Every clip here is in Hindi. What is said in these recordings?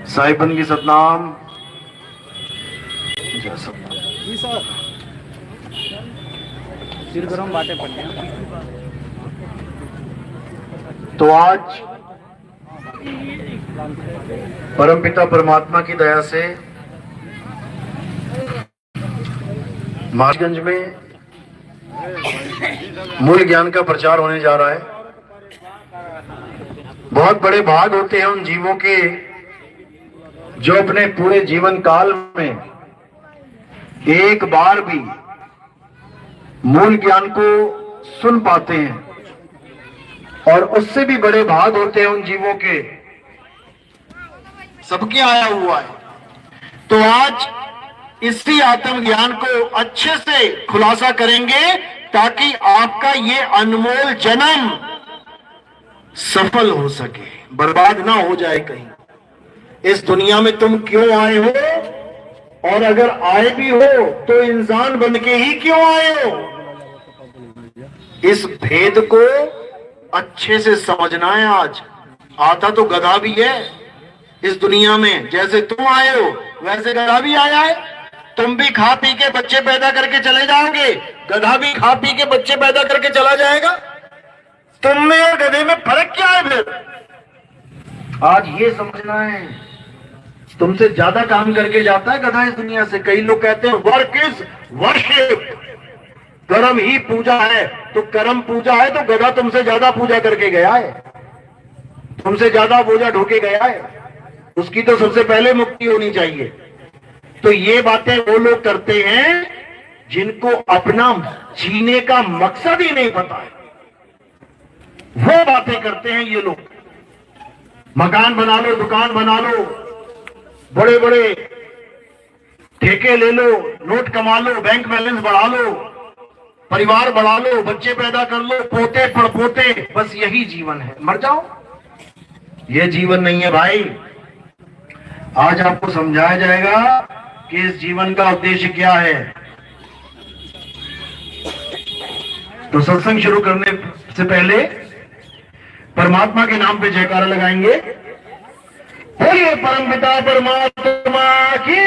साहिबन की सतनाम। सिर गरम बाटे पड़े। तो आज परमपिता परमात्मा की दया से महाराजगंज में मूल ज्ञान का प्रचार होने जा रहा है। बहुत बड़े भाग होते हैं उन जीवों के जो अपने पूरे जीवन काल में एक बार भी मूल ज्ञान को सुन पाते हैं, और उससे भी बड़े भाग होते हैं उन जीवों के सबके आया हुआ है। तो आज इसी आत्मज्ञान को अच्छे से खुलासा करेंगे ताकि आपका ये अनमोल जन्म सफल हो सके, बर्बाद ना हो जाए कहीं। इस दुनिया में तुम क्यों आए हो, और अगर आए भी हो तो इंसान बन के ही क्यों आए हो, इस भेद को अच्छे से समझना है। आज आता तो गधा भी है इस दुनिया में, जैसे तुम आए हो वैसे गधा भी आया है। तुम भी खा पी के बच्चे पैदा करके चले जाओगे, गधा भी खा पी के बच्चे पैदा करके चला जाएगा। तुम में और गधे में फर्क क्या है फिर? आज ये समझना है। तुमसे ज्यादा काम करके जाता है गधा इस दुनिया से। कई लोग कहते हैं वर्क इज वर्शिप, कर्म ही पूजा है। तो कर्म पूजा है तो गधा तुमसे ज्यादा पूजा करके गया है, तुमसे ज्यादा बोझा ढोके गया है। उसकी तो सबसे पहले मुक्ति होनी चाहिए। तो ये बातें वो लोग करते हैं जिनको अपना जीने का मकसद ही नहीं पता है, वो बातें करते हैं ये लोग। मकान बना लो, दुकान बना लो, बड़े बड़े ठेके ले लो, नोट कमा लो, बैंक बैलेंस बढ़ा लो, परिवार बढ़ा लो, बच्चे पैदा कर लो, पोते पड़पोते, बस यही जीवन है। मर जाओ, ये जीवन नहीं है भाई। आज आपको समझाया जाएगा कि इस जीवन का उद्देश्य क्या है। तो सत्संग शुरू करने से पहले परमात्मा के नाम पे जयकारा लगाएंगे। बोलिए परमपिता परमात्मा की,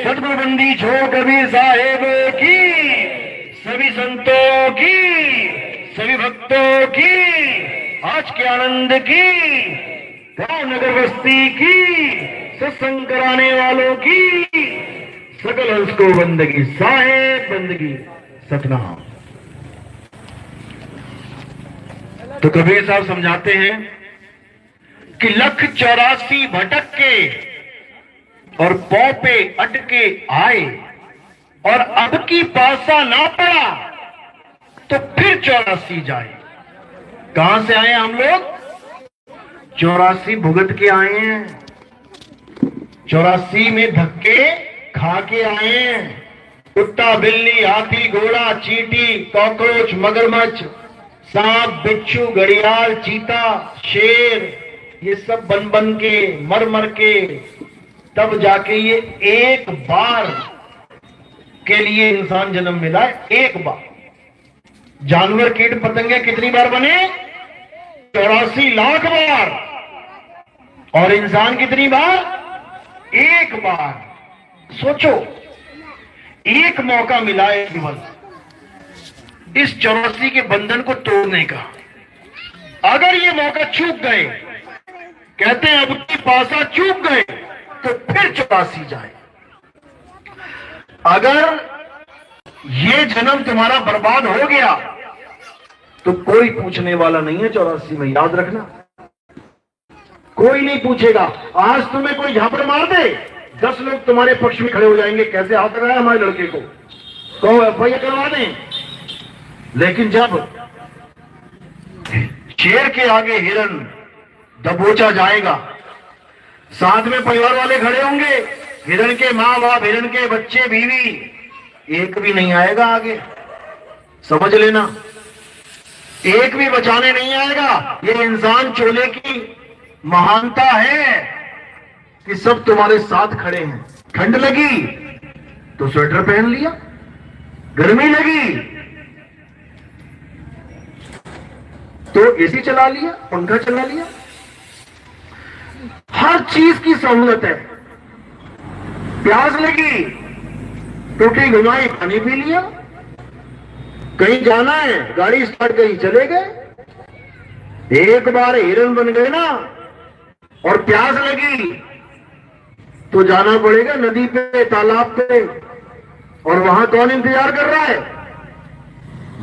सतगुरु बंदी छोड़ कबीर साहेब की, सभी संतों की, सभी भक्तों की, आज के आनंद की, गांव नगर बस्ती की, सत्संग कराने वालों की, सकल हंस को बंदगी साहेब बंदगी सतनाम। तो कबीर साहब समझाते हैं कि 1,84 भटक के और पौ पे अटके आए, और अब की पासा ना पड़ा तो फिर 84 जाए। कहां से आए हम लोग? 84 भुगत के आए हैं, 84 में धक्के खा के आए हैं। कुत्ता, बिल्ली, हाथी, घोड़ा, चींटी, कॉकरोच, मगरमच्छ, सांप, बिच्छू, घड़ियाल, चीता, शेर, ये सब बन बन के, मर मर के, तब जाके ये एक बार के लिए इंसान जन्म मिला है। एक बार। जानवर, कीट पतंगे कितनी बार बने? 84 लाख बार। और इंसान कितनी बार? एक बार। सोचो, एक मौका मिला है केवल इस 84 के बंधन को तोड़ने का। अगर ये मौका चूक गए, कहते हैं अब की पासा चूक गए, तो फिर 84 जाए। अगर ये जन्म तुम्हारा बर्बाद हो गया तो कोई पूछने वाला नहीं है 84 में, याद रखना। कोई नहीं पूछेगा। आज तुम्हें कोई झापड़ मार दे, 10 लोग तुम्हारे पक्ष में खड़े हो जाएंगे, कैसे हाथ लगाया हमारे लड़के को, कहो एफआईआर करवा दें। लेकिन जब शेर के आगे हिरन दबोचा जाएगा, साथ में परिवार वाले खड़े होंगे, हिरन के माँ बाप, हिरन के बच्चे, बीवी, एक भी नहीं आएगा आगे। समझ लेना, एक भी बचाने नहीं आएगा। ये इंसान चोले की महानता है कि सब तुम्हारे साथ खड़े हैं। ठंड लगी तो स्वेटर पहन लिया, गर्मी लगी तो एसी चला लिया, पंखा चला लिया, हर चीज की सहूलत है। प्यास लगी, टूटी घुमाई, पानी पी लिया। कहीं जाना है, गाड़ी स्टार्ट करी, चले गए। एक बार हिरन बन गए ना और प्यास लगी तो जाना पड़ेगा नदी पे, तालाब पे, और वहां कौन इंतजार कर रहा है?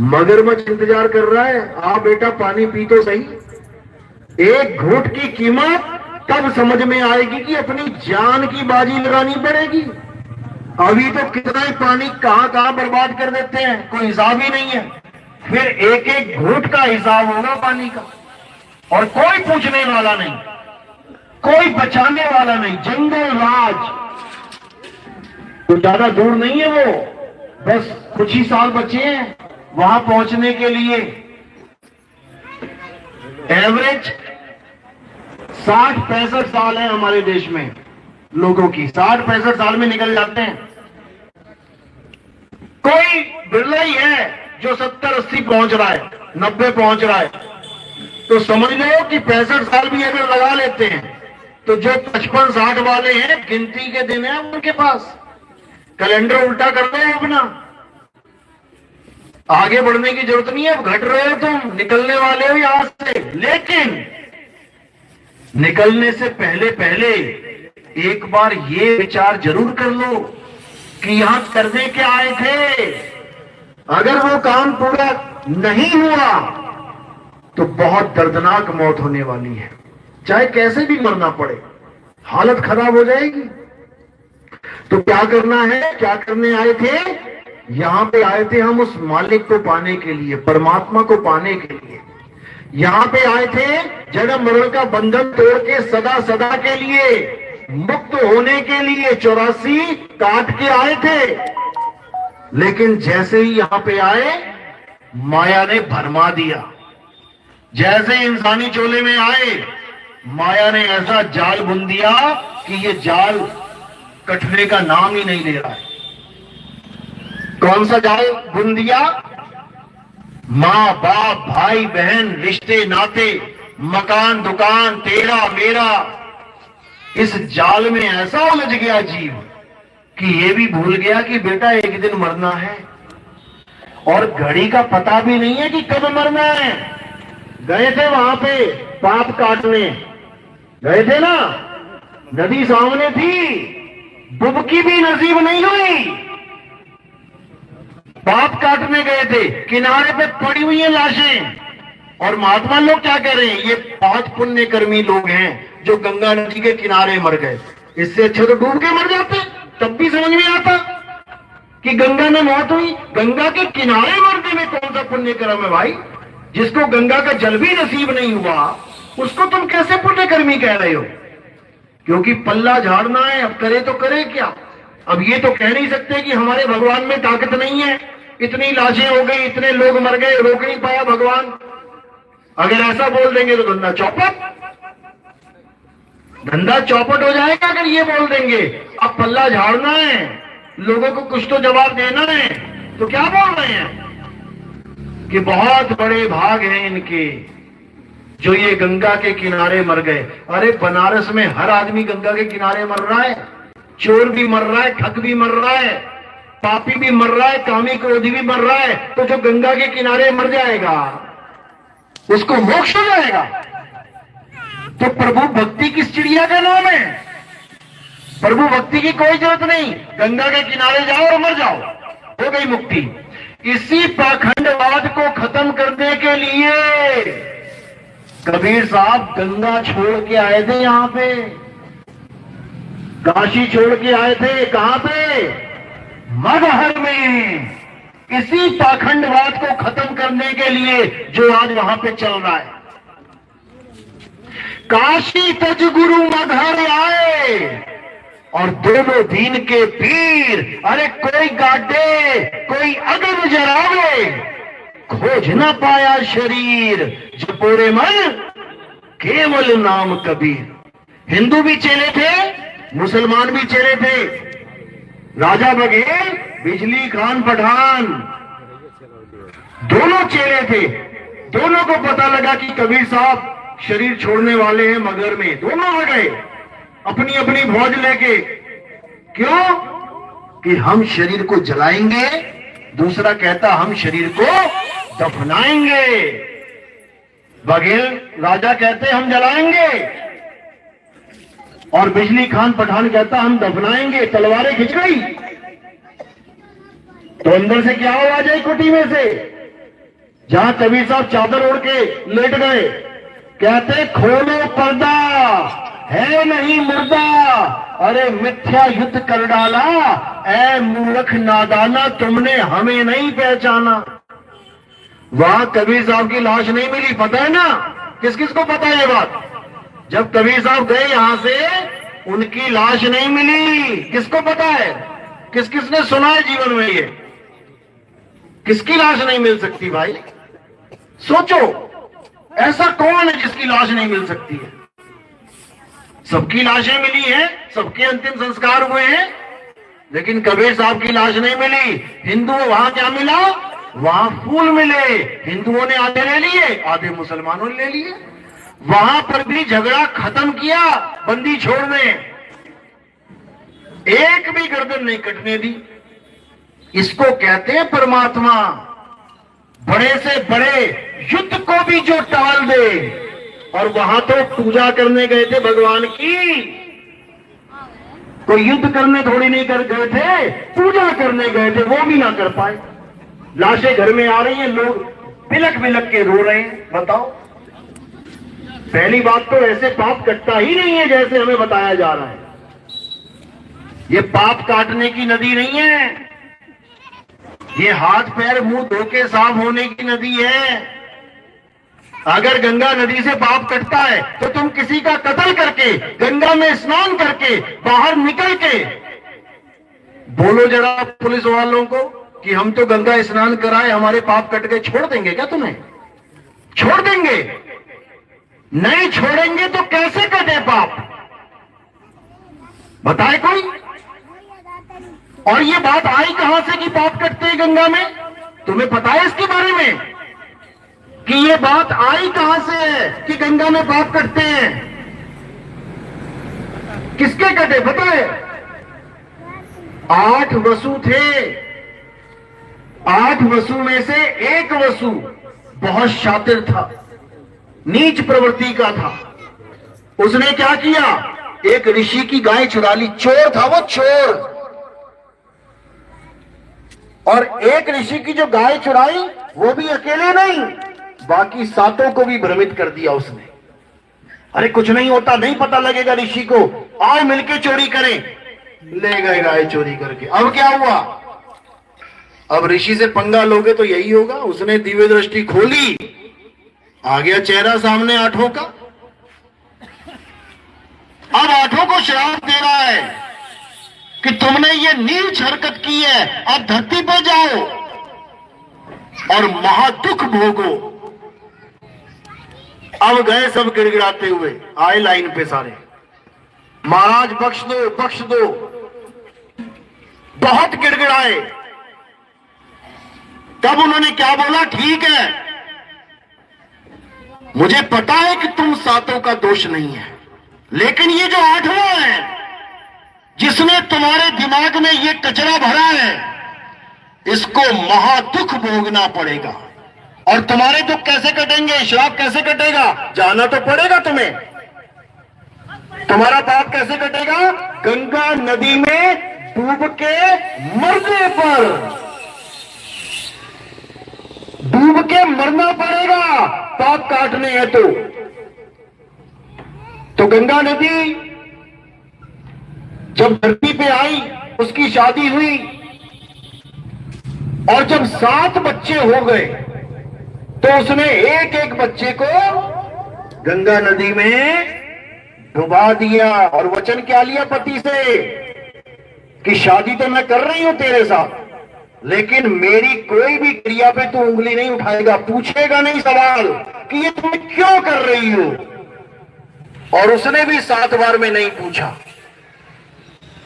मगरमच्छ इंतजार कर रहा है। आ बेटा पानी पी तो सही। एक घूंट की कीमत तब समझ में आएगी कि अपनी जान की बाजी लगानी पड़ेगी। अभी तो कितना ही पानी कहां कहां बर्बाद कर देते हैं, कोई हिसाब ही नहीं है। फिर एक एक घूंट का हिसाब होगा पानी का, और कोई पूछने वाला नहीं, कोई बचाने वाला नहीं। जंगल राज तो ज्यादा दूर नहीं है वो, बस कुछ ही साल बचे हैं वहां पहुंचने के लिए। एवरेज 60-65 साल है हमारे देश में लोगों की, 60-65 साल में निकल जाते हैं। कोई बिरला ही है जो 70-80 पहुंच रहा है, 90 पहुंच रहा है। तो समझ लो कि 65 साल भी अगर लगा लेते हैं तो जो 55-60 वाले हैं, गिनती के दिन है उनके पास। कैलेंडर उल्टा कर रहे हैं अपना, आगे बढ़ने की जरूरत नहीं है। अब घट रहे हो तुम, निकलने वाले हो यहां से। लेकिन निकलने से पहले पहले एक बार ये विचार जरूर कर लो कि यहां करने के आए थे। अगर वो काम पूरा नहीं हुआ तो बहुत दर्दनाक मौत होने वाली है, चाहे कैसे भी मरना पड़े, हालत खराब हो जाएगी। तो क्या करना है, क्या करने आए थे? यहां पे आए थे हम उस मालिक को पाने के लिए, परमात्मा को पाने के लिए। यहां पे आए थे जन्म मरण का बंधन तोड़ के सदा सदा के लिए मुक्त होने के लिए 84 काट के आए थे। लेकिन जैसे ही यहां पे आए, माया ने भरमा दिया। जैसे इंसानी चोले में आए, माया ने ऐसा जाल बुन दिया कि ये जाल कटने का नाम ही नहीं ले रहा है। कौन सा जाल बुन दिया? मां बाप, भाई बहन, रिश्ते नाते, मकान दुकान, तेरा मेरा, इस जाल में ऐसा उलझ गया जीव कि ये भी भूल गया कि बेटा एक दिन मरना है, और घड़ी का पता भी नहीं है कि कब मरना है। गए थे वहां पे पाप काटने, गए थे ना, नदी सामने थी, डुबकी भी नसीब नहीं हुई। पाप काटने गए थे, किनारे पे पड़ी हुई है लाशें, और महात्मा लोग क्या कह रहे हैं? ये 5 पुण्यकर्मी लोग हैं जो गंगा नदी के किनारे मर गए। इससे अच्छे तो डूब के मर जाते, तब भी समझ में आता कि गंगा में मौत हुई। गंगा के किनारे मरने में कौन सा पुण्यकर्म है भाई? जिसको गंगा का जल भी नसीब नहीं हुआ, उसको तुम कैसे पुण्यकर्मी कह रहे हो? क्योंकि पल्ला झाड़ना है, अब करे तो करे क्या? अब ये तो कह नहीं सकते कि हमारे भगवान में ताकत नहीं है, इतनी लाशें हो गई, इतने लोग मर गए, रोक नहीं पाया भगवान। अगर ऐसा बोल देंगे तो धंधा चौपट, धंधा चौपट हो जाएगा। अगर ये बोल देंगे अब पल्ला झाड़ना है, लोगों को कुछ तो जवाब देना है, तो क्या बोल रहे हैं कि बहुत बड़े भाग हैं इनके जो ये गंगा के किनारे मर गए। अरे बनारस में हर आदमी गंगा के किनारे मर रहा है, चोर भी मर रहा है, ठग भी मर रहा है, पापी भी मर रहा है, कामी क्रोधी भी मर रहा है। तो जो गंगा के किनारे मर जाएगा उसको मोक्ष हो जाएगा। तो प्रभु भक्ति किस चिड़िया का नाम है? प्रभु भक्ति की कोई जरूरत नहीं, गंगा के किनारे जाओ और मर जाओ, हो गई मुक्ति। इसी पाखंडवाद को खत्म करने के लिए कबीर साहब गंगा छोड़ के आए थे, यहां पे काशी छोड़ के आए थे। कहां पे? मगहर में। इसी पाखंडवाद को खत्म करने के लिए जो आज वहां पे चल रहा है। काशी तज गुरु मगहर आए और दोनों दीन के पीर, अरे कोई गाडे कोई अगन जरावे, खोज न पाया शरीर जपोरे मन केवल नाम कबीर। हिंदू भी चेले थे, मुसलमान भी चेले थे, राजा बघेल, बिजली खान पठान, दोनों चेले थे। दोनों को पता लगा कि कबीर साहब शरीर छोड़ने वाले हैं मगर में। दोनों आ गए अपनी अपनी भौज लेके। क्यों? कि हम शरीर को जलाएंगे, दूसरा कहता हम शरीर को दफनाएंगे। बघेल राजा कहते हम जलाएंगे और बिजली खान पठान कहता हम दफनाएंगे। तलवारें खिंच गई तो अंदर से क्या आवाज आई कुटी में से? जहां कबीर साहब चादर ओढ़ के लेट गए, कहते खोलो पर्दा, है नहीं मुर्दा। अरे मिथ्या युद्ध कर डाला, ऐ मूर्ख नादाना, तुमने हमें नहीं पहचाना। वहां कबीर साहब की लाश नहीं मिली, पता है ना? किस किस को पता है ये बात? जब कबीर साहब गए यहां से, उनकी लाश नहीं मिली। किसको पता है? किस किसने सुना है जीवन में ये? किसकी लाश नहीं मिल सकती भाई? सोचो, ऐसा कौन है जिसकी लाश नहीं मिल सकती है? सबकी लाशें मिली हैं, सबके अंतिम संस्कार हुए हैं, लेकिन कबीर साहब की लाश नहीं मिली। हिंदुओं वहां क्या मिला? वहां फूल मिले। हिंदुओं ने आधे ले लिए, आधे मुसलमानों ने ले लिए। वहां पर भी झगड़ा खत्म किया, बंदी छोड़ने, एक भी गर्दन नहीं कटने दी। इसको कहते हैं परमात्मा। बड़े से बड़े युद्ध को भी जो टाल दे, और वहां तो पूजा करने गए थे भगवान की, कोई युद्ध करने थोड़ी नहीं कर गए थे, पूजा करने गए थे, वो भी ना कर पाए। लाशें घर में आ रही हैं, लोग बिलक बिलक के रो रहे हैं। बताओ, पहली बात तो ऐसे पाप कटता ही नहीं है जैसे हमें बताया जा रहा है। ये पाप काटने की नदी नहीं है, ये हाथ पैर मुंह धो के साफ होने की नदी है। अगर गंगा नदी से पाप कटता है तो तुम किसी का कत्ल करके, गंगा में स्नान करके, बाहर निकल के बोलो जरा पुलिस वालों को कि हम तो गंगा स्नान कराए, हमारे पाप कट गए। छोड़ देंगे क्या तुम्हें? छोड़ देंगे? नहीं छोड़ेंगे तो कैसे कटे पाप? बताए कोई? और ये बात आई कहां से कि पाप कटते हैं गंगा में? तुम्हें पता है इसके बारे में कि ये बात आई कहां से है कि गंगा में पाप कटते हैं? किसके कटे पता है? 8 वसु थे। 8 वसु में से एक वसु बहुत शातिर था, नीच प्रवृत्ति का था। उसने क्या किया? एक ऋषि की गाय चुरा ली। चोर था वो, चोर। और एक ऋषि की जो गाय चुराई, वो भी अकेले नहीं, बाकी 7 को भी भ्रमित कर दिया उसने। अरे कुछ नहीं होता, नहीं पता लगेगा ऋषि को, आओ मिलके चोरी करें। ले गए गाय चोरी करके। अब क्या हुआ? अब ऋषि से पंगा लोगे तो यही होगा। उसने दिव्य दृष्टि खोली, आ गया चेहरा सामने 8 का। अब 8 को श्राप दे रहा है कि तुमने ये नीच हरकत की है, अब धरती पर जाओ और महादुख भोगो। अब गए सब गिड़गिड़ाते हुए, आए लाइन पे सारे, महाराज बख्श दो, बख्श दो। बहुत गिड़गिड़ाए। तब उन्होंने क्या बोला? ठीक है, मुझे पता है कि तुम 7 का दोष नहीं है, लेकिन ये जो 8वां है, जिसने तुम्हारे दिमाग में ये कचरा भरा है, इसको महादुख भोगना पड़ेगा। और तुम्हारे दुख कैसे कटेंगे? श्राप कैसे कटेगा? जाना तो पड़ेगा तुम्हें। तुम्हारा पाप कैसे कटेगा? गंगा नदी में डूब के मरने पर, डूब के मरना पड़ेगा पाप काटने हैं तो गंगा नदी जब धरती पे आई, उसकी शादी हुई, और जब 7 बच्चे हो गए तो उसने एक एक बच्चे को गंगा नदी में डुबा दिया। और वचन क्या लिया पति से कि शादी तो मैं कर रही हूं तेरे साथ, लेकिन मेरी कोई भी क्रिया पे तू उंगली नहीं उठाएगा, पूछेगा नहीं सवाल कि ये तुम क्यों कर रही हो। और उसने भी 7 बार में नहीं पूछा।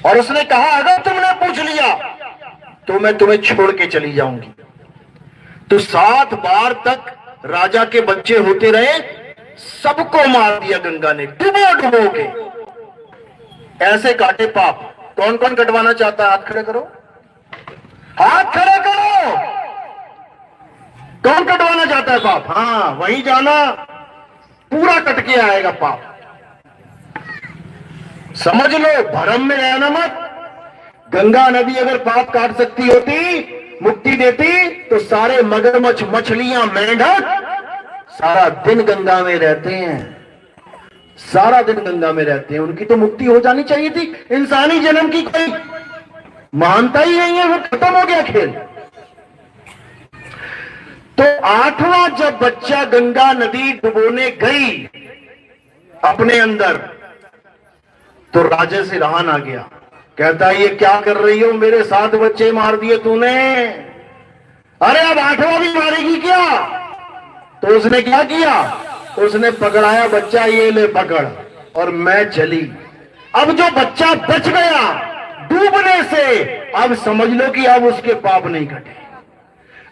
और उसने कहा अगर तुमने पूछ लिया तो मैं तुम्हें छोड़ के चली जाऊंगी। तो 7 बार तक राजा के बच्चे होते रहे, सबको मार दिया गंगा ने डुबो डुबो के। ऐसे काटे पाप। कौन कौन कटवाना चाहता है? हाथ खड़े करो, हाथ खड़े करो। कौन कटवाना चाहता है पाप? हाँ, वहीं जाना, पूरा कट के आएगा पाप। समझ लो, भ्रम में रहना मत। गंगा नदी अगर पाप काट सकती होती, मुक्ति देती, तो सारे मगरमच्छ, मछलियां, मेंढक सारा दिन गंगा में रहते हैं, सारा दिन गंगा में रहते हैं। उनकी तो मुक्ति हो जानी चाहिए थी। इंसानी जन्म की कोई मानता ही नहीं है, वो खत्म हो गया खेल। तो 8वां जब बच्चा गंगा नदी डुबोने गई अपने अंदर, तो राजा से रहान आ गया। कहता है, ये क्या कर रही हो? मेरे 7 बच्चे मार दिए तूने, अरे अब 8वां भी मारेगी क्या? तो उसने क्या किया? उसने पकड़ाया बच्चा, ये ले पकड़, और मैं चली। अब जो बच्चा बच गया डूबने से, अब समझ लो कि अब उसके पाप नहीं कटे।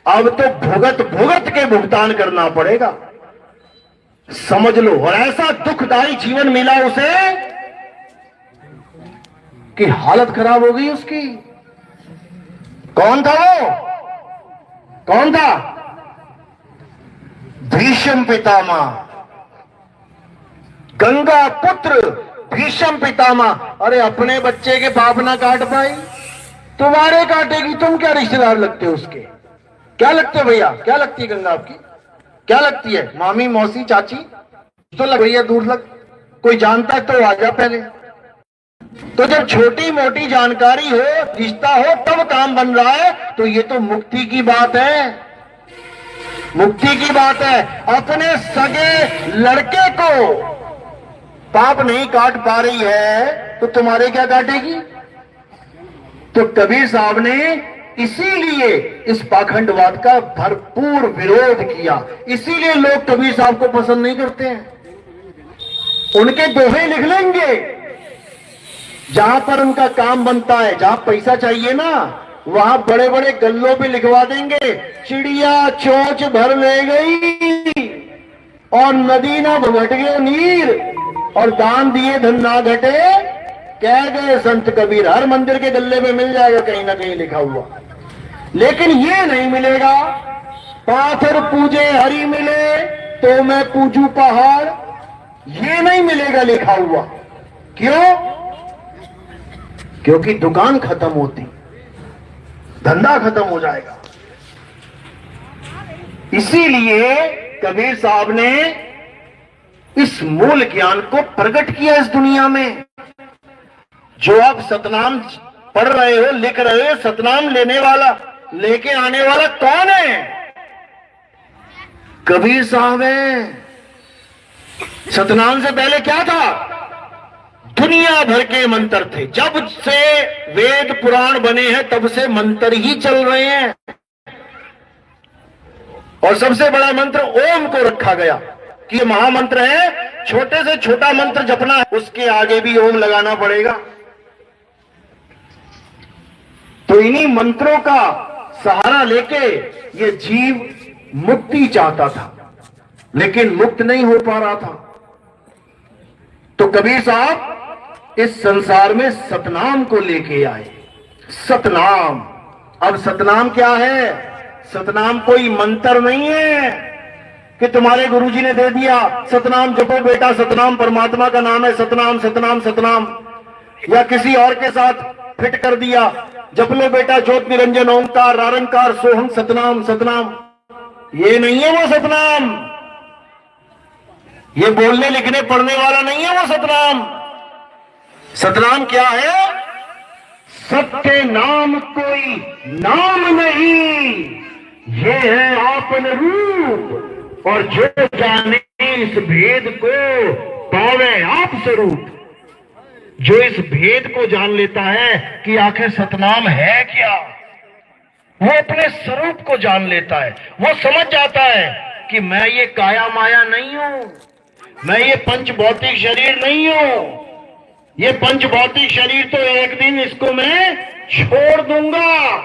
अब तो भुगत भुगत के भुगतान करना पड़ेगा, समझ लो। और ऐसा दुखदायी जीवन मिला उसे कि हालत खराब हो गई उसकी। कौन था वो? कौन था? भीष्म पितामह, गंगा पुत्र भीष्म पितामह। अरे अपने बच्चे के पाप ना काट पाई, तुम्हारे काटेगी। तुम क्या रिश्तेदार लगते हो उसके? क्या लगते हो भैया? क्या लगती है गंगा आपकी? क्या लगती है? मामी, मौसी, चाची? तो लग भैया, दूर लग। कोई जानता है तो आ जा पहले। तो जब छोटी मोटी जानकारी हो, रिश्ता हो, तब काम बन रहा है, तो ये तो मुक्ति की बात है, मुक्ति की बात है। अपने सगे लड़के को पाप नहीं काट पा रही है, तो तुम्हारे क्या काटेगी? तो कबीर साहब ने इसीलिए इस पाखंडवाद का भरपूर विरोध किया। इसीलिए लोग कबीर साहब को पसंद नहीं करते हैं। उनके दोहे लिख लेंगे, जहां पर उनका काम बनता है, जहां पैसा चाहिए ना, वहां बड़े बड़े गल्लों पे लिखवा देंगे, चिड़िया चोंच भर ले गई और नदी ना भगट गए नीर, और दान दिए धन ना घटे, कह गए संत कबीर। हर मंदिर के गल्ले में मिल जाएगा कहीं ना कहीं लिखा हुआ। लेकिन ये नहीं मिलेगा, पाथर पूजे हरि मिले तो मैं पूजू पहाड़, ये नहीं मिलेगा लिखा हुआ। क्यों? क्योंकि दुकान खत्म होती, धंधा खत्म हो जाएगा। इसीलिए कबीर साहब ने इस मूल ज्ञान को प्रकट किया इस दुनिया में। जो आप सतनाम पढ़ रहे हो, लिख रहे हो, सतनाम लेने वाला, लेके आने वाला कौन है? कबीर साहब है। सतनाम से पहले क्या था? दुनिया भर के मंत्र थे। जब से वेद पुराण बने हैं तब से मंत्र ही चल रहे हैं, और सबसे बड़ा मंत्र ओम को रखा गया कि ये महामंत्र है। छोटे से छोटा मंत्र जपना है, उसके आगे भी ओम लगाना पड़ेगा। तो इन्हीं मंत्रों का सहारा लेके ये जीव मुक्ति चाहता था, लेकिन मुक्त नहीं हो पा रहा था। तो कबीर साहब इस संसार में सतनाम को लेके आए। सतनाम। अब सतनाम क्या है? सतनाम कोई मंत्र नहीं है कि तुम्हारे गुरुजी ने दे दिया, सतनाम जपो बेटा, सतनाम परमात्मा का नाम है, सतनाम सतनाम सतनाम, या किसी और के साथ फिट कर दिया, जप लो बेटा ज्योत निरंजन ओंकार निरंकार सोहम सतनाम सतनाम। ये नहीं है वो सतनाम। ये बोलने लिखने पढ़ने वाला नहीं है वो सतनाम। सतनाम क्या है? सत्य नाम कोई नाम नहीं, ये है आपन रूप, और जो जाने इस भेद को पावे आप स्वरूप। जो इस भेद को जान लेता है कि आखिर सतनाम है क्या, वो अपने स्वरूप को जान लेता है। वो समझ जाता है कि मैं ये काया माया नहीं हूं, मैं ये पंच भौतिक शरीर नहीं हूं। ये पंच भौतिक शरीर तो एक दिन इसको मैं छोड़ दूंगा।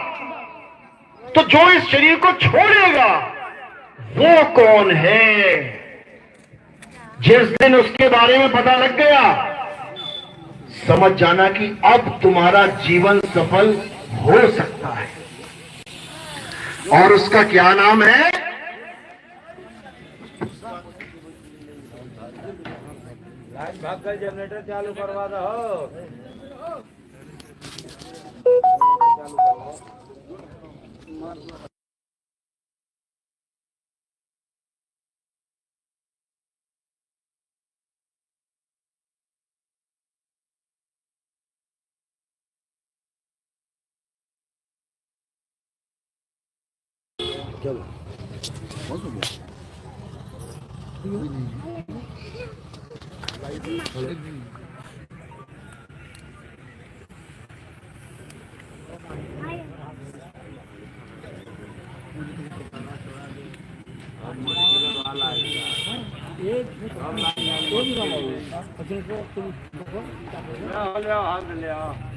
तो जो इस शरीर को छोड़ेगा वो कौन है? जिस दिन उसके बारे में पता लग गया, समझ जाना कि अब तुम्हारा जीवन सफल हो सकता है। और उसका क्या नाम है? भाग कर जनरेटर चालू करवा दो।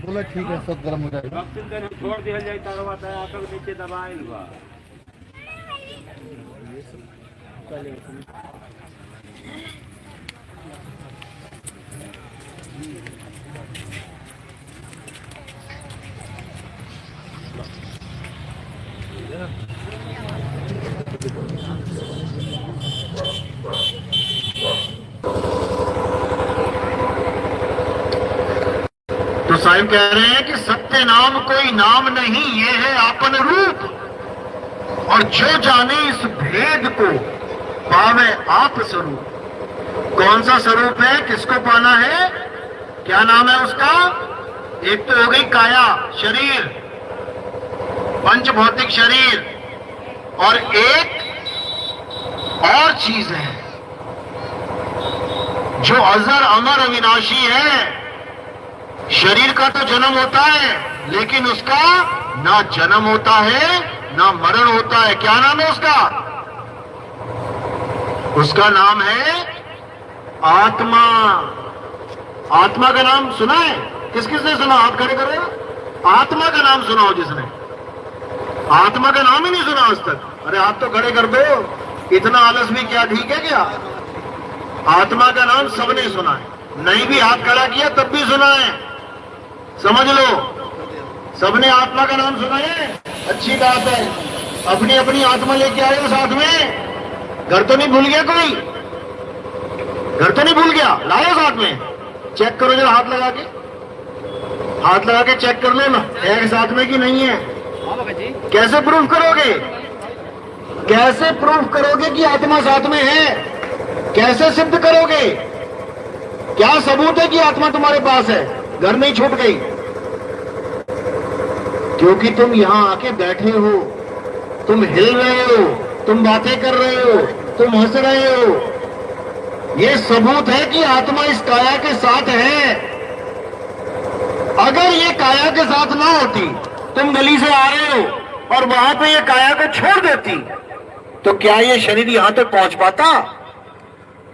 बोला ठीक है, सब गर्म हो जाएगा। छोड़ दिया जाए तरवा नीचे दबाइल बा। तो साहिब कह रहे हैं कि सत्य नाम कोई नाम नहीं, ये है आपन रूप। और जो जाने इस भेद को पावे आप स्वरूप। कौन सा स्वरूप है, किसको पाना है, क्या नाम है उसका? एक तो हो गई काया, शरीर, पंच भौतिक शरीर, और एक और चीज है जो अजर अमर अविनाशी है। शरीर का तो जन्म होता है, लेकिन उसका ना जन्म होता है ना मरण होता है। क्या नाम है उसका? उसका नाम है आत्मा। आत्मा का नाम सुना है? किस किसने सुना? हाथ खड़े करो। आत्मा का नाम सुना हो जिसने? आत्मा का नाम ही नहीं सुना आज तक? अरे हाथ तो खड़े कर दो। इतना आलस भी क्या ठीक है क्या? आत्मा का नाम सबने सुना है, नहीं भी हाथ खड़ा किया तब भी सुना है। समझ लो, सबने आत्मा का नाम सुना है, अच्छी बात है। अपनी अपनी आत्मा लेके आए हो साथ में। घर तो नहीं भूल गया कोई? घर तो नहीं भूल गया? लाओ साथ में, चेक करो जरा, हाथ लगा के, हाथ लगा के चेक कर लो ना, एक साथ में कि नहीं है। कैसे प्रूफ करोगे? कैसे प्रूफ करोगे कि आत्मा साथ में है? कैसे सिद्ध करोगे? क्या सबूत है कि आत्मा तुम्हारे पास है? घर नहीं छूट गई? क्योंकि तुम यहां आके बैठे हो, तुम हिल रहे हो, तुम बातें कर रहे हो, तुम हंस रहे हो। ये सबूत है कि आत्मा इस काया के साथ है। अगर ये काया के साथ ना होती, तुम गली से आ रहे हो और वहां पे ये काया को छोड़ देती, तो क्या ये शरीर यहां तक पहुंच पाता?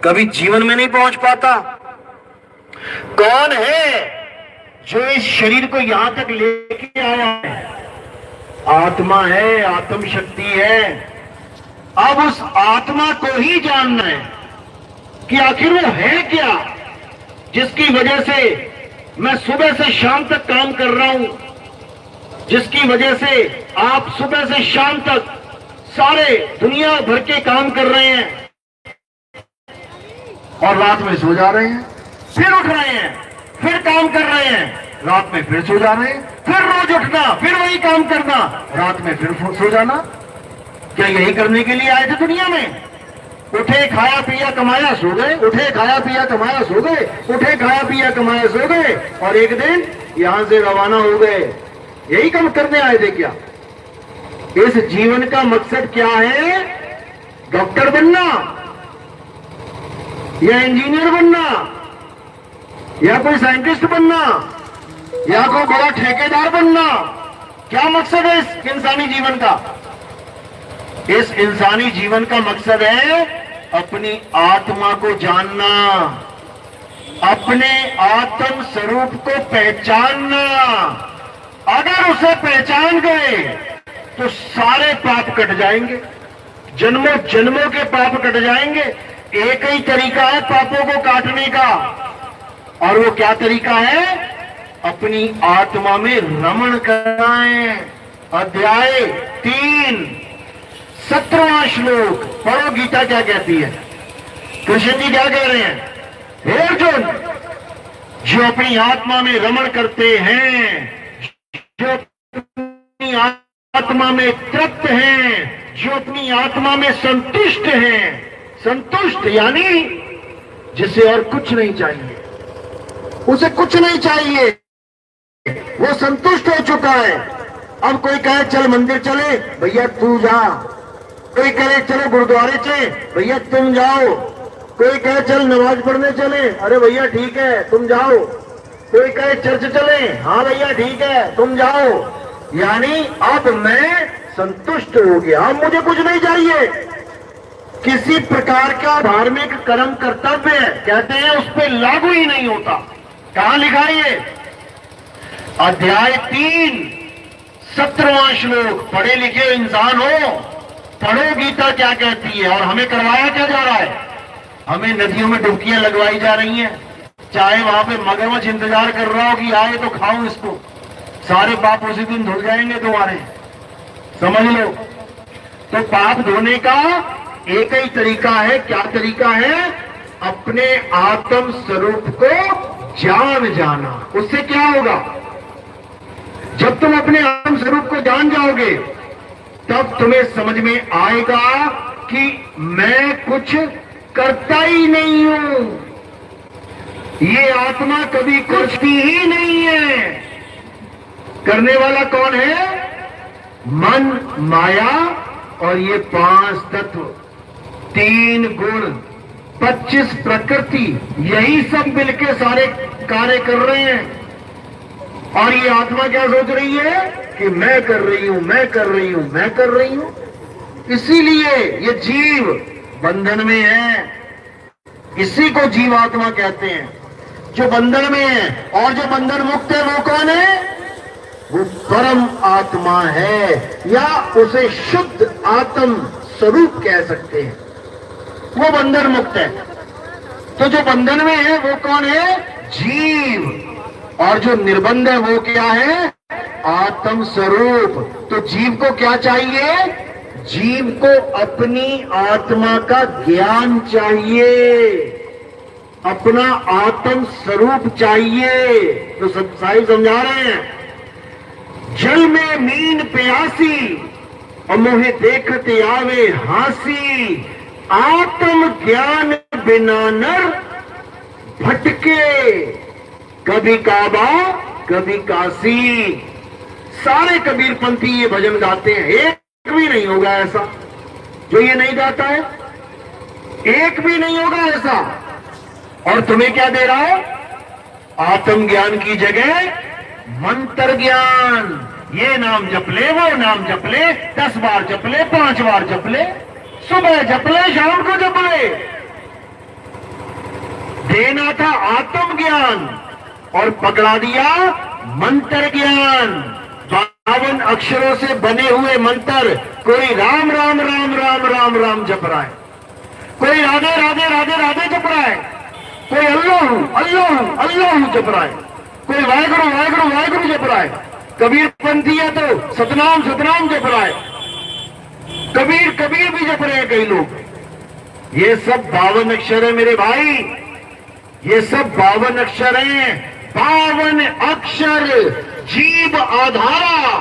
कभी जीवन में नहीं पहुंच पाता। कौन है जो इस शरीर को यहां तक लेके आया है? आत्मा है, आत्म शक्ति है। अब उस आत्मा को ही जानना है कि आखिर वो है क्या, जिसकी वजह से मैं सुबह से शाम तक काम कर रहा हूं, जिसकी वजह से आप सुबह से शाम तक सारे दुनिया भर के काम कर रहे हैं और रात में सो जा रहे हैं, फिर उठ रहे हैं, फिर काम कर रहे हैं, रात में फिर सो जा रहे हैं, फिर रोज उठना, फिर वही काम करना, रात में फिर सो जाना। क्या यही करने के लिए आए थे दुनिया में? उठे, खाया पिया कमाया, सो गए, उठे, खाया पिया कमाया, सो गए, उठे, खाया पिया कमाया, सो गए, और एक दिन यहां से रवाना हो गए। यही काम करने आए थे क्या? इस जीवन का मकसद क्या है? डॉक्टर बनना या इंजीनियर बनना या कोई साइंटिस्ट बनना या कोई बड़ा ठेकेदार बनना? क्या मकसद है इस इंसानी जीवन का? इस इंसानी जीवन का मकसद है अपनी आत्मा को जानना, अपने आत्म स्वरूप को पहचानना। अगर उसे पहचान गए तो सारे पाप कट जाएंगे, जन्मों जन्मों के पाप कट जाएंगे। एक ही तरीका है पापों को काटने का, और वो क्या तरीका है? अपनी आत्मा में रमण कराएं। अध्याय 3 17वां श्लोक पढ़ो, गीता क्या कहती है? कृष्ण जी क्या कह रहे हैं? हे अर्जुन, जो अपनी आत्मा में रमण करते हैं, जो अपनी आत्मा में तृप्त हैं, जो अपनी आत्मा में संतुष्ट हैं, संतुष्ट यानी जिसे और कुछ नहीं चाहिए, उसे कुछ नहीं चाहिए, वो संतुष्ट हो चुका है। अब कोई कहे चल मंदिर चले, भैया तू जा। कोई कहे चलो गुरुद्वारे चले, भैया तुम जाओ। कोई कहे चल नमाज पढ़ने चले, अरे भैया ठीक है तुम जाओ। कोई कहे चर्च चले, हाँ भैया ठीक है तुम जाओ। यानी अब मैं संतुष्ट हो गया, अब मुझे कुछ नहीं चाहिए। किसी प्रकार का धार्मिक कर्म कर्तव्य कहते हैं उस पर लागू ही नहीं होता। कहां लिखा है ये? अध्याय 3 17वां श्लोक। पढ़े लिखे इंसान हो, पढ़ो गीता क्या कहती है। और हमें करवाया क्या जा रहा है? हमें नदियों में डुबकियां लगवाई जा रही हैं, चाहे वहां पे मगरमच्छ इंतजार कर रहा हो कि आए तो खाओ इसको, सारे पाप उसी दिन धुल जाएंगे तुम्हारे, समझ लो। तो पाप धोने का एक ही तरीका है। क्या तरीका है? अपने आत्म स्वरूप को जान जाना। उससे क्या होगा? जब तुम अपने आत्म स्वरूप को जान जाओगे तब तुम्हें समझ में आएगा कि मैं कुछ करता ही नहीं हूं। ये आत्मा कभी करती ही नहीं है। करने वाला कौन है? मन, माया और ये 5 तत्व, 3 गुण, 25 प्रकृति, यही सब मिलके सारे कार्य कर रहे हैं। और ये आत्मा क्या सोच रही है कि मैं कर रही हूं, मैं कर रही हूं, मैं कर रही हूं। इसीलिए ये जीव बंधन में है। इसी को जीवात्मा कहते हैं, जो बंधन में है। और जो बंधन मुक्त है वो कौन है? वो परम आत्मा है, या उसे शुद्ध आत्म स्वरूप कह सकते हैं। वो बंधन मुक्त है। तो जो बंधन में है वो कौन है? जीव। और जो निर्बंध है वो क्या है? आत्म स्वरूप। तो जीव को क्या चाहिए? जीव को अपनी आत्मा का ज्ञान चाहिए, अपना आत्म स्वरूप चाहिए। तो सब साहिब समझा रहे हैं, जल में मीन प्यासी और मोहे देखते आवे हासी, आत्म ज्ञान बिना नर भटके, कभी काबा कभी काशी। सारे कबीरपंथी ये भजन गाते हैं, एक भी नहीं होगा ऐसा जो ये नहीं गाता है, एक भी नहीं होगा ऐसा। और तुम्हें क्या दे रहा है? आत्म ज्ञान की जगह मंत्र ज्ञान। ये नाम जप ले, वो नाम जप ले, 10 बार जप ले, 5 बार जप ले, सुबह जप ले, शाम को जप ले। देना था आत्म ज्ञान और पकड़ा दिया मंत्र ज्ञान। 52 अक्षरों से बने हुए मंत्र। कोई राम राम राम राम राम राम जप रहा है, कोई राधे राधे राधे राधे जप रहा है, कोई अल्लाह अल्लाह अल्लाह जप रहा है, कोई वाहेगुरु वाहेगुरु वाहेगुरु जप रहा है। कबीरपंथी है तो सतनाम सतनाम जप रहा है, कबीर कबीर भी जप रहे हैं कई लोग। ये सब 52 अक्षर है मेरे भाई, ये सब 52 अक्षर हैं। 52 अक्षर जीव आधारा,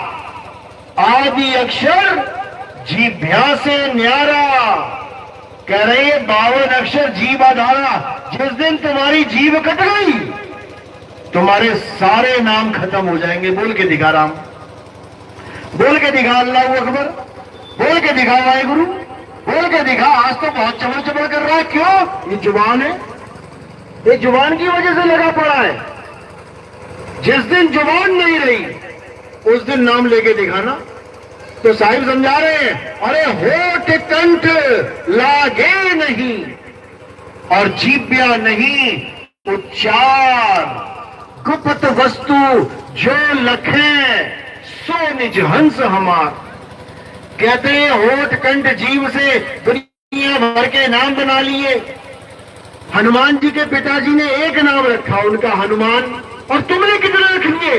आदि अक्षर जीभ्या से न्यारा। कह रहे हैं 52 अक्षर जीव आधारा। जिस दिन तुम्हारी जीभ कट गई तुम्हारे सारे नाम खत्म हो जाएंगे। बोल के दिखा राम, बोल के दिखा अल्लाह अकबर, बोल के दिखा वाहेगुरु, बोल के दिखा। आज तो बहुत चमड़ चमड़ कर रहा है, क्यों? ये जुबान है, ये जुबान की वजह से लगा पड़ा है। जिस दिन जुबान नहीं रही उस दिन नाम लेके दिखाना। तो साहिब समझा रहे हैं, अरे होठ कंठ लागे नहीं और जीव्या नहीं उच्चार, गुप्त वस्तु जो लखे सो निज हंस हमार। कहते हैं होठ कंठ जीव से दुनिया भर के नाम बना लिए। हनुमान जी के पिताजी ने एक नाम रखा उनका हनुमान, और तुमने कितने रख लिए?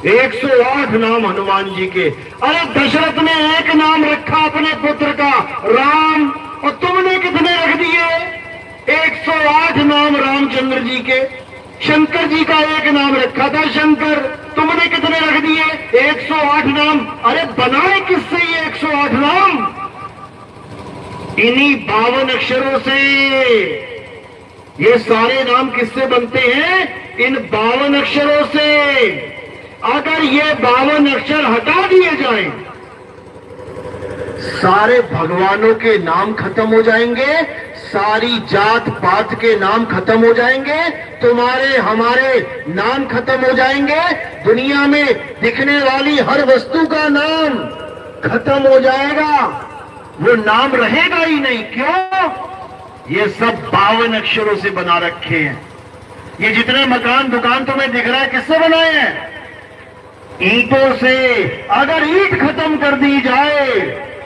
108 नाम हनुमान जी के। अरे दशरथ ने एक नाम रखा अपने पुत्र का राम, और तुमने कितने रख दिए? 108 नाम रामचंद्र जी के। शंकर जी का एक नाम रखा था शंकर, तुमने कितने रख दिए? 108 नाम। अरे बनाए किससे ये 108 नाम? इन्हीं 52 अक्षरों से। ये सारे नाम किससे बनते हैं? इन 52 अक्षरों से। अगर ये 52 अक्षर हटा दिए जाएं, सारे भगवानों के नाम खत्म हो जाएंगे, सारी जात पात के नाम खत्म हो जाएंगे, तुम्हारे हमारे नाम खत्म हो जाएंगे, दुनिया में दिखने वाली हर वस्तु का नाम खत्म हो जाएगा, वो नाम रहेगा ही नहीं। क्यों? ये सब 52 अक्षरों से बना रखे हैं। ये जितने मकान दुकान तुम्हें दिख रहा है किससे बनाए हैं? ईंटों से। अगर ईंट खत्म कर दी जाए,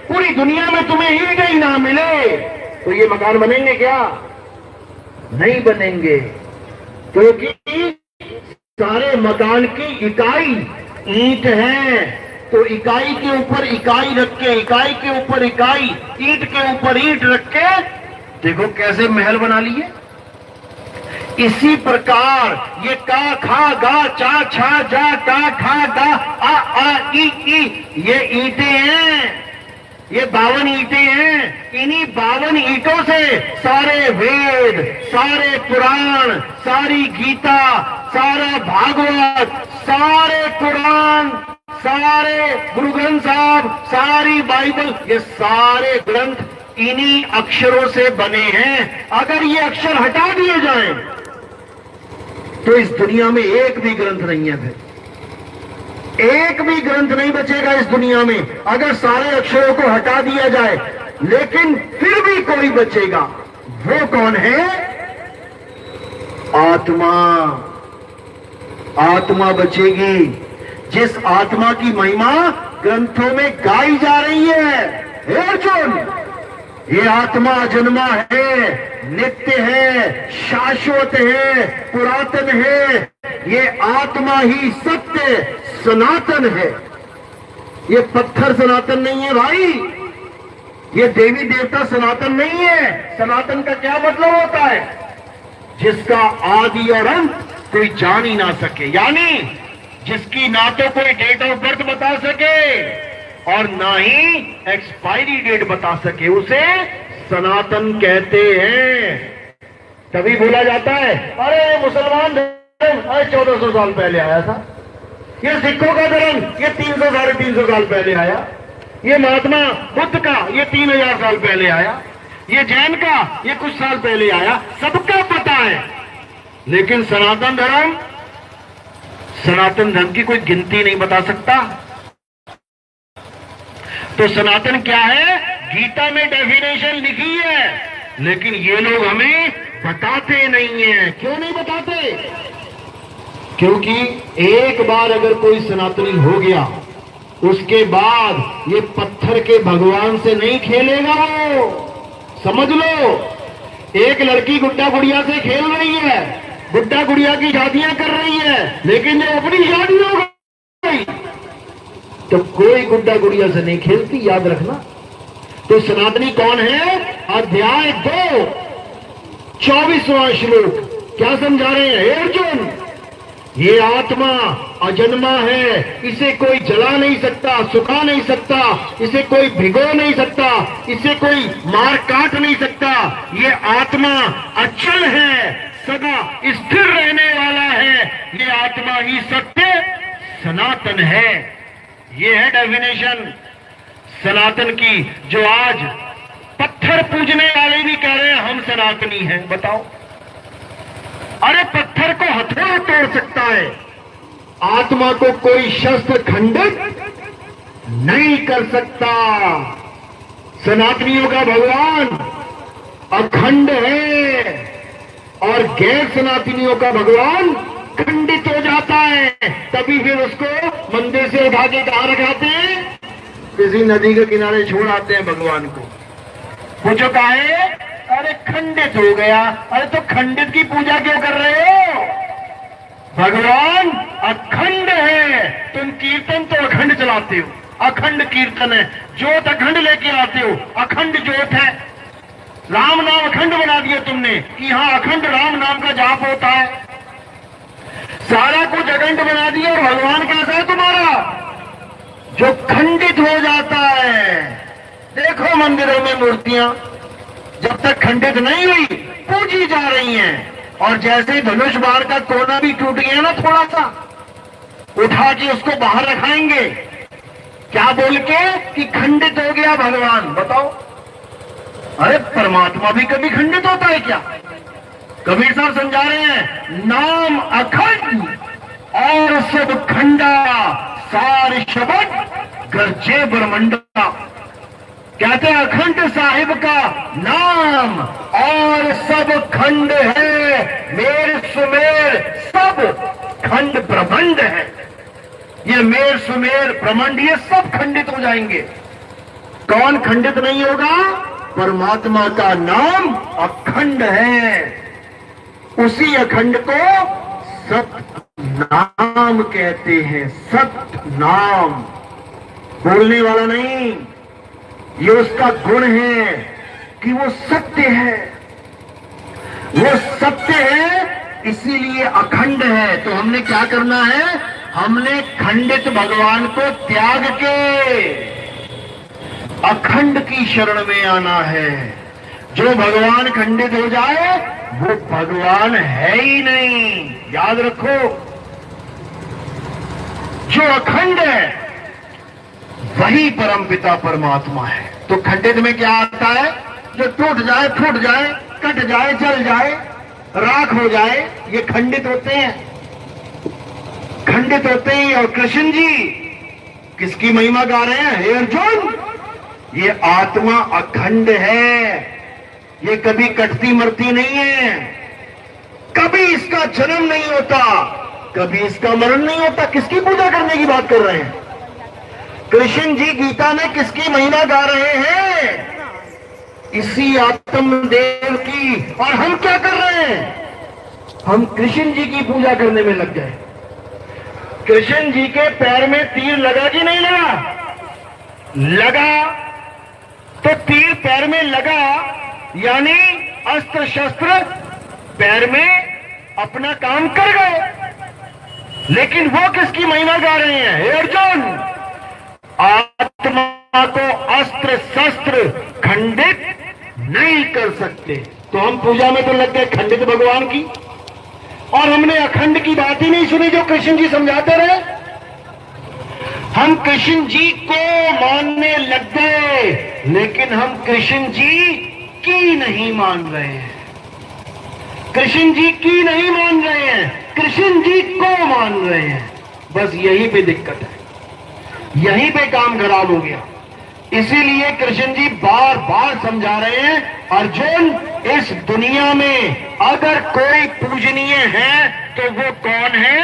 पूरी दुनिया में तुम्हें ईंट ही ना मिले, तो ये मकान बनेंगे क्या? नहीं बनेंगे, क्योंकि सारे मकान की इकाई ईंट है। तो इकाई के ऊपर इकाई रख के, इकाई के ऊपर इकाई, ईंट के ऊपर ईंट रख के देखो कैसे महल बना लिए। इसी प्रकार ये का खा गा चा छा जा टा ठा गा आ ई ये ईंटें हैं, ये 52 ईंटें हैं। इन्हीं 52 ईंटों से सारे वेद, सारे पुराण, सारी गीता, सारा भागवत, सारे कुरान, सारे गुरु ग्रंथ साहब, सारी बाइबल, ये सारे ग्रंथ इन्हीं अक्षरों से बने हैं। अगर ये अक्षर हटा दिए जाएं, तो इस दुनिया में एक भी ग्रंथ नहीं है, फिर एक भी ग्रंथ नहीं बचेगा इस दुनिया में, अगर सारे अक्षरों को हटा दिया जाए। लेकिन फिर भी कोई बचेगा। वो कौन है? आत्मा। आत्मा बचेगी, जिस आत्मा की महिमा ग्रंथों में गाई जा रही है। हे अर्जुन, ये आत्मा अजन्मा है, नित्य है, शाश्वत है, पुरातन है। ये आत्मा ही सत्य सनातन है। ये पत्थर सनातन नहीं है भाई, ये देवी देवता सनातन नहीं है। सनातन का क्या मतलब होता है? जिसका आदि और अंत कोई जान ही ना सके, यानी जिसकी ना तो कोई डेट ऑफ बर्थ बता सके और ना ही एक्सपायरी डेट बता सके, उसे सनातन कहते हैं। तभी बोला जाता है अरे मुसलमान धर्म 1400 साल पहले आया था, ये सिखों का धर्म ये 300 साढ़े 300 साल पहले आया, ये महात्मा बुद्ध का ये 3000 साल पहले आया, ये जैन का ये कुछ साल पहले आया। सबका पता है, लेकिन सनातन धर्म की कोई गिनती नहीं बता सकता। तो सनातन क्या है? गीता में डेफिनेशन लिखी है, लेकिन ये लोग हमें बताते नहीं है। क्यों नहीं बताते? क्योंकि एक बार अगर कोई सनातनी हो गया, उसके बाद ये पत्थर के भगवान से नहीं खेलेगा। वो समझ लो, एक लड़की गुड्डा गुड़िया से खेल रही है, गुड्डा गुड़िया की शादियां कर रही है, लेकिन जब अपनी शादी हो गई तो कोई गुड्डा गुड़िया से नहीं खेलती, याद रखना। तो सनातनी कौन है? अध्याय 2 24वां श्लोक क्या समझा रहे हैं? हे अर्जुन, ये आत्मा अजन्मा है, इसे कोई जला नहीं सकता, सुखा नहीं सकता, इसे कोई भिगो नहीं सकता, इसे कोई मार काट नहीं सकता। ये आत्मा अचल है, सदा स्थिर रहने वाला है। ये आत्मा ही सत्य सनातन है। ये है डेफिनेशन सनातन की, जो आज पत्थर पूजने वाले भी कह रहे हैं हम सनातनी हैं। बताओ, अरे पत्थर को हथौड़ा तोड़ सकता है, आत्मा को कोई शस्त्र खंडित नहीं कर सकता। सनातनियों का भगवान अखंड है और गैर सनातनियों का भगवान खंडित हो जाता है। तभी फिर उसको मंदिर से उठा के कहां रखाते हैं? किसी नदी के किनारे छोड़ आते हैं भगवान को। पूछो काहे? अरे खंडित हो गया। अरे तो खंडित की पूजा क्यों कर रहे हो? भगवान अखंड है, तुम कीर्तन तो अखंड चलाते हो, अखंड कीर्तन है, ज्योत अखंड लेके आते हो, अखंड ज्योत है। राम नाम अखंड बना दिया तुमने कि हाँ अखंड राम नाम का जाप होता है। सारा कुछ अखंड बना दिया और भगवान कैसा है तुम्हारा? जो खंडित हो जाता है। देखो मंदिरों में मूर्तियां जब तक खंडित नहीं हुई पूजी जा रही हैं, और जैसे धनुष बाण का कोना भी टूट गया ना थोड़ा सा, उठा के उसको बाहर रखाएंगे, क्या बोल के कि खंडित हो गया भगवान। बताओ, अरे परमात्मा भी कभी खंडित होता है क्या? कबीर साहब समझा रहे हैं, नाम अखंड और सब खंडा, सार शब्द गर्जे ब्रह्मंडा। कहते हैं अखंड साहिब का नाम और सब खंड है, मेर सुमेर सब खंड ब्रह्मांड है। ये मेर सुमेर ब्रह्मांड ये सब खंडित हो जाएंगे। कौन खंडित नहीं होगा? परमात्मा का नाम अखंड है। उसी अखंड को सत्य नाम कहते हैं। सत्य नाम बोलने वाला नहीं, ये उसका गुण है कि वो सत्य है। वो सत्य है इसीलिए अखंड है। तो हमने क्या करना है? हमने खंडित भगवान को त्याग के अखंड की शरण में आना है। जो भगवान खंडित हो जाए वो भगवान है ही नहीं। याद रखो, जो अखंड है वही परमपिता परमात्मा है। तो खंडित में क्या आता है? जो टूट जाए, फूट जाए, कट जाए, जल जाए, राख हो जाए, ये खंडित होते हैं, खंडित होते हैं। और कृष्ण जी किसकी महिमा गा रहे हैं? हे अर्जुन, ये आत्मा अखंड है, ये कभी कटती मरती नहीं है, कभी इसका जन्म नहीं होता, कभी इसका मरण नहीं होता। किसकी पूजा करने की बात कर रहे हैं? कृष्ण जी गीता में किसकी महिमा गा रहे हैं? इसी आत्मदेव की। और हम क्या कर रहे हैं? हम कृष्ण जी की पूजा करने में लग गए। कृष्ण जी के पैर में तीर लगा कि नहीं लगा? लगा। तो तीर पैर में लगा यानी अस्त्र शस्त्र पैर में अपना काम कर गए। लेकिन वो किसकी महिमा गा रहे हैं? हे अर्जुन, आत्मा को अस्त्र शस्त्र खंडित नहीं कर सकते। तो हम पूजा में तो लग गए खंडित भगवान की, और हमने अखंड की बात ही नहीं सुनी जो कृष्ण जी समझाते रहे। हम कृष्ण जी को मानने लग गए, लेकिन हम कृष्ण जी की नहीं मान रहे हैं। कृष्ण जी की नहीं मान रहे हैं, कृष्ण जी को मान रहे हैं। बस यहीं पे दिक्कत है, यहीं पे काम खराब हो गया। इसीलिए कृष्ण जी बार बार समझा रहे हैं, अर्जुन, इस दुनिया में अगर कोई पूजनीय है तो वो कौन है?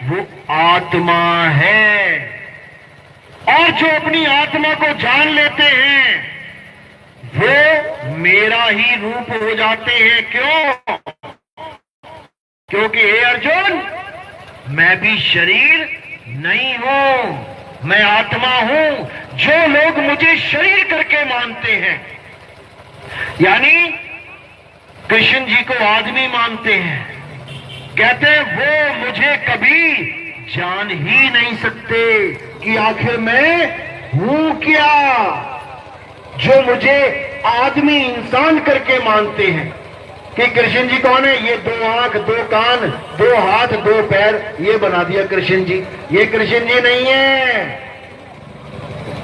वो आत्मा है। और जो अपनी आत्मा को जान लेते हैं वो मेरा ही रूप हो जाते हैं। क्यों? क्योंकि हे अर्जुन, मैं भी शरीर नहीं हूं, मैं आत्मा हूं। जो लोग मुझे शरीर करके मानते हैं, यानी कृष्ण जी को आदमी मानते हैं, कहते हैं वो मुझे कभी जान ही नहीं सकते कि आखिर मैं हूं क्या। जो मुझे आदमी इंसान करके मानते हैं कि कृष्ण जी कौन है? ये 2 आंख, 2 कान, 2 हाथ, 2 पैर, ये बना दिया कृष्ण जी। ये कृष्ण जी नहीं है,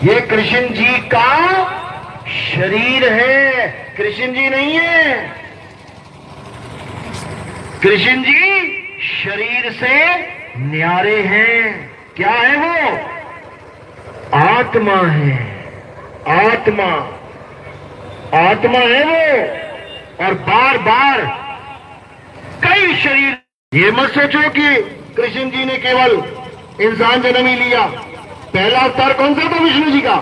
ये कृष्ण जी का शरीर है, कृष्ण जी नहीं है। कृष्ण जी शरीर से न्यारे हैं। क्या है वो? आत्मा है। आत्मा, आत्मा है वो। और बार बार कई शरीर। ये मत सोचो कि कृष्ण जी ने केवल इंसान जन्म ही लिया, पहला अवतार कौन सा था विष्णु जी का?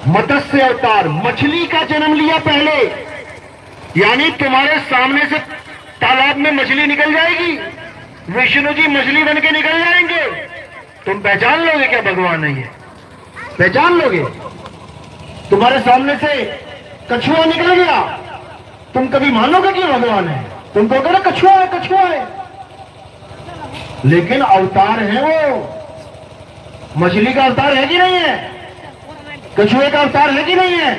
मत्स्य अवतार, मछली का जन्म लिया पहले। यानी तुम्हारे सामने से तालाब में मछली निकल जाएगी, विष्णु जी मछली बन के निकल जाएंगे, तुम पहचान लोगे क्या भगवान है ये? पहचान लोगे? तुम्हारे सामने से कछुआ निकल गया, तुम कभी मानोगे कि भगवान है? तुम कहोगे ना कछुआ है, कछुआ है। लेकिन अवतार है वो। मछली का अवतार है कि नहीं है? कछुए का अवतार है कि नहीं है?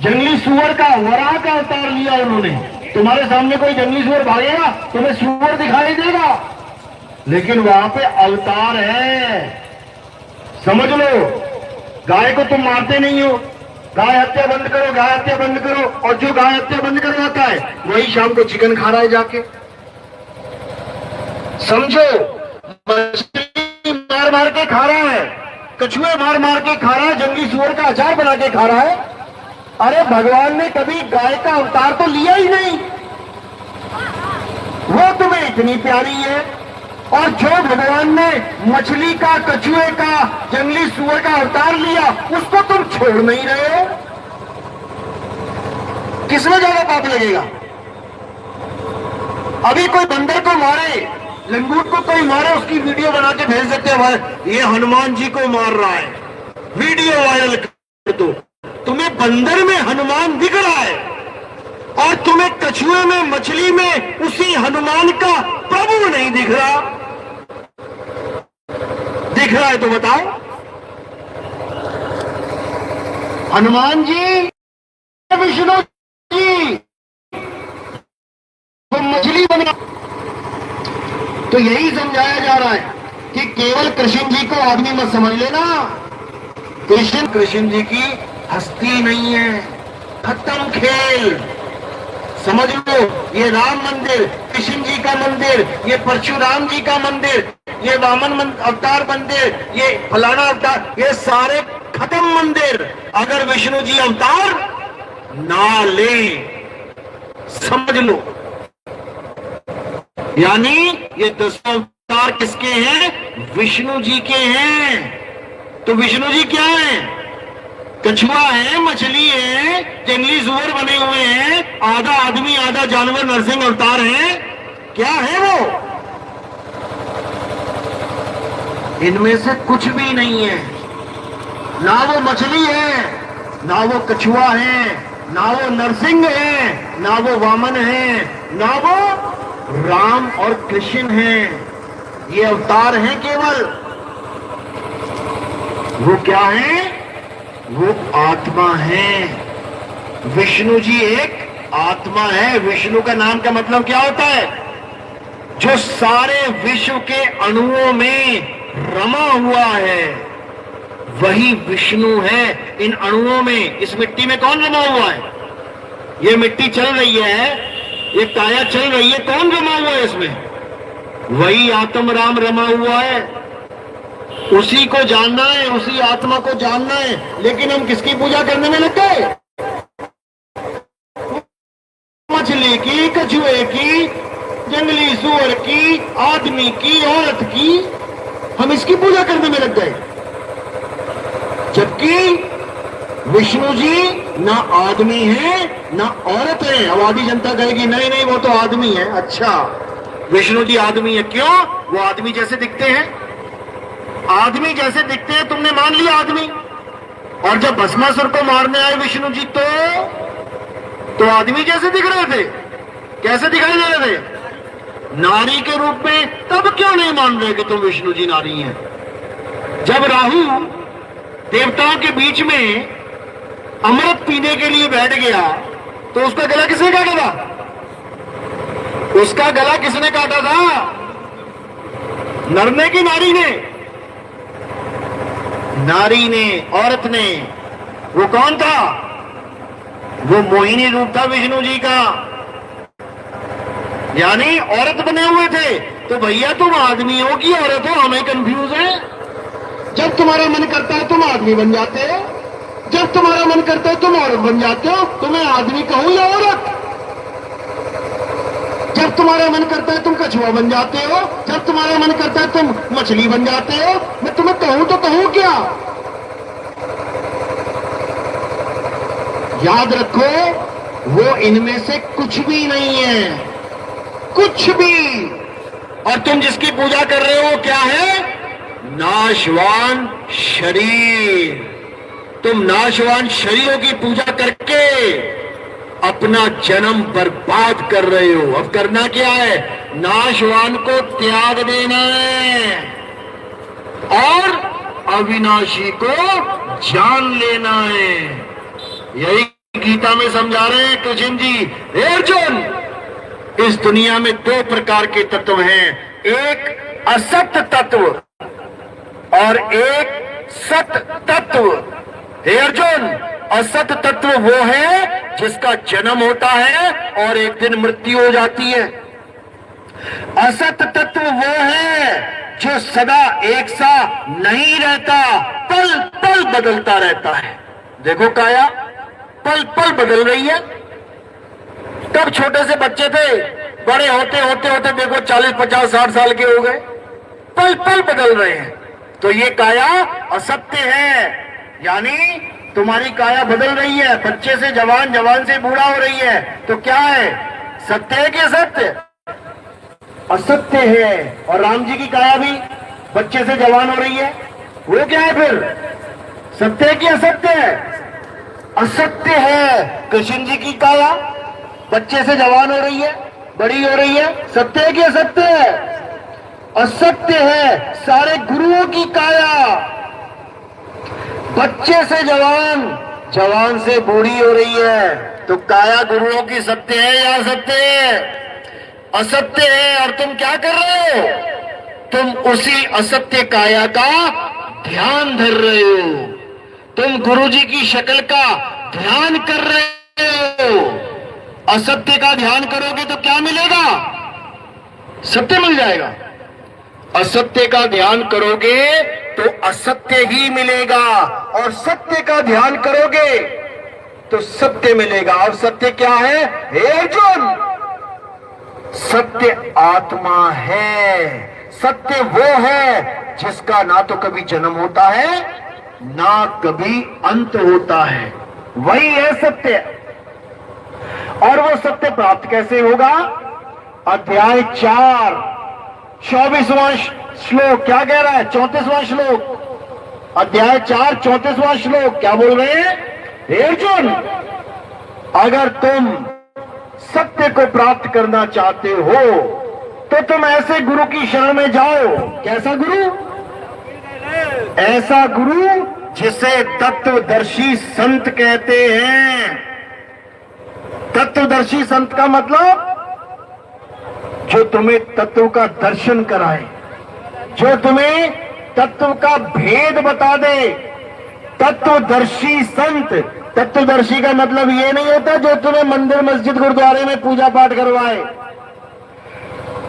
जंगली सुअर का, वराह का अवतार लिया उन्होंने। तुम्हारे सामने कोई जंगली सुअर भागेगा, तुम्हें सुअर दिखाई देगा, लेकिन वहां पे अवतार है। समझ लो, गाय को तुम मारते नहीं हो, गाय हत्या बंद करो, गाय हत्या बंद करो, और जो गाय हत्या बंद करवाता है वही शाम को चिकन खा रहा है जाके। समझो, मछली मार मार के खा रहा है, कछुए मार मार के खा रहा है, जंगली सुअर का अचार बना के खा रहा है। अरे भगवान ने कभी गाय का अवतार तो लिया ही नहीं, वो तुम्हें इतनी प्यारी है। और जो भगवान ने मछली का, कछुए का, जंगली सुअर का अवतार लिया, उसको तुम छोड़ नहीं रहे हो। किसमें ज्यादा पाप लगेगा? अभी कोई बंदर को मारे, लंगूट को कोई मारे, उसकी वीडियो बना के भेज सकते हैं, भाई ये हनुमान जी को मार रहा है, वीडियो वायरल कर दो। तुम्हें बंदर में हनुमान दिख रहा है और तुम्हें कछुए में, मछली में उसी हनुमान का प्रभु नहीं दिख रहा। दिख रहा है तो बताओ। हनुमान जी, विष्णु जी, तो मछली बना। तो यही समझाया जा रहा है कि केवल कृष्ण जी को आदमी मत समझ लेना। कृष्ण जी की हस्ती नहीं है, खत्म खेल। समझ लो, ये राम मंदिर, कृष्ण जी का मंदिर, ये परशुराम जी का मंदिर, ये वामन अवतार मंदिर, ये फलाना अवतार, ये सारे खत्म मंदिर, अगर विष्णु जी अवतार ना ले। समझ लो, यानी ये 10 अवतार किसके हैं? विष्णु जी के हैं। तो विष्णु जी क्या है? कछुआ है, मछली है, जंगली सुअर बने हुए हैं, आधा आदमी आधा जानवर, नरसिंह अवतार है। क्या है वो? इनमें से कुछ भी नहीं है। ना वो मछली है, ना वो कछुआ है, ना वो नरसिंह है, ना वो वामन है, ना वो राम और कृष्ण है। ये अवतार हैं केवल। वो क्या है? वो आत्मा है। विष्णु जी एक आत्मा है। विष्णु का नाम का मतलब क्या होता है? जो सारे विश्व के अणुओं में रमा हुआ है, वही विष्णु है। इन अणुओं में, इस मिट्टी में कौन रमा हुआ है? ये मिट्टी चल रही है, ये काया चल रही है, कौन रमा हुआ है इसमें? वही आत्म राम रमा हुआ है। उसी को जानना है, उसी आत्मा को जानना है। लेकिन हम किसकी पूजा करने में लग गए? मछली की, कछुए की, जंगली सुअर की, आदमी की, औरत की, हम इसकी पूजा करने में लग गए। जबकि विष्णु जी ना आदमी है ना औरत है। अब आधी जनता कहेगी नहीं नहीं वो तो आदमी है। अच्छा, विष्णु जी आदमी है, क्यों? वो आदमी जैसे दिखते हैं। आदमी जैसे दिखते हैं, तुमने मान लिया आदमी। और जब भस्मासुर को मारने आए विष्णु जी तो आदमी जैसे दिख रहे थे। कैसे दिखाई दे रहे थे? नारी के रूप में। तब क्यों नहीं मान रहे कि तुम विष्णु जी नारी हैं? जब राहु देवताओं के बीच में अमृत पीने के लिए बैठ गया तो उसका गला किसने काटा था? उसका गला किसने काटा था? नर ने कि नारी ने? नारी ने, औरत ने। वो कौन था? वो मोहिनी रूप था विष्णु जी का, यानी औरत बने हुए थे। तो भैया तुम आदमी हो कि औरत हो? हमें कंफ्यूज है। जब तुम्हारा मन करता है तुम आदमी बन जाते हो, जब तुम्हारा मन करता है तुम औरत बन जाते हो। तुम्हें आदमी कहूं या औरत? जब तुम तुम्हारा मन करता है तुम कछुआ बन जाते हो, जब तुम्हारा मन करता है तुम मछली बन जाते हो। मैं तुम्हें कहूं तो कहूं क्या? याद रखो, वो इनमें से कुछ भी नहीं है, कुछ भी। और तुम जिसकी पूजा कर रहे हो क्या है? नाशवान शरीर। तुम नाशवान शरीरों की पूजा करके अपना जन्म बर्बाद कर रहे हो। अब करना क्या है? नाशवान को त्याग देना है और अविनाशी को जान लेना है। यही गीता में समझा रहे हैं कृष्ण जी। हे अर्जुन, इस दुनिया में दो प्रकार के तत्व हैं, एक असत तत्व और एक सत तत्व। हे अर्जुन, असत तत्व वो है जिसका जन्म होता है और एक दिन मृत्यु हो जाती है। असत तत्व वो है जो सदा एक सा नहीं रहता, पल पल बदलता रहता है। देखो काया पल पल बदल रही है। कब छोटे से बच्चे थे, बड़े होते होते होते देखो 40, 50, 60 साल के हो गए, पल पल बदल रहे हैं। तो ये काया असत्य है, यानी तुम्हारी काया बदल रही है, बच्चे से जवान, जवान से बूढ़ा हो रही है। तो क्या है? सत्य है कि असत्य? असत्य है। और राम जी की काया भी बच्चे से जवान हो रही है, वो क्या है फिर? सत्य है कि असत्य है? असत्य है। कृष्ण जी की काया बच्चे से जवान हो रही है, बड़ी हो रही है, सत्य है कि असत्य है? असत्य है। सारे गुरुओं की काया बच्चे से जवान, जवान से बूढ़ी हो रही है। तो काया गुरुओं की सत्य है या असत्य है? असत्य है। और तुम क्या कर रहे हो? तुम उसी असत्य काया का ध्यान धर रहे हो। तुम गुरु जी की शक्ल का ध्यान कर रहे हो। असत्य का ध्यान करोगे तो क्या मिलेगा? सत्य मिल जाएगा। असत्य का ध्यान करोगे तो असत्य ही मिलेगा, और सत्य का ध्यान करोगे तो सत्य मिलेगा। और सत्य क्या है? हे अर्जुन, सत्य आत्मा है। सत्य वो है जिसका ना तो कभी जन्म होता है ना कभी अंत होता है, वही है सत्य। और वो सत्य प्राप्त कैसे होगा? अध्याय 4 24वां श्लोक क्या कह रहा है? 34वां श्लोक, अध्याय 4 34वां श्लोक क्या बोल रहे हैं? हे अर्जुन, अगर तुम सत्य को प्राप्त करना चाहते हो तो तुम ऐसे गुरु की शरण में जाओ। कैसा गुरु? ऐसा गुरु जिसे तत्वदर्शी संत कहते हैं। तत्वदर्शी संत का मतलब जो तुम्हें तत्व का दर्शन कराए, जो तुम्हें तत्व का भेद बता दे। तत्वदर्शी संत, तत्वदर्शी का मतलब ये नहीं होता जो तुम्हें मंदिर, मस्जिद, गुरुद्वारे में पूजा पाठ करवाए।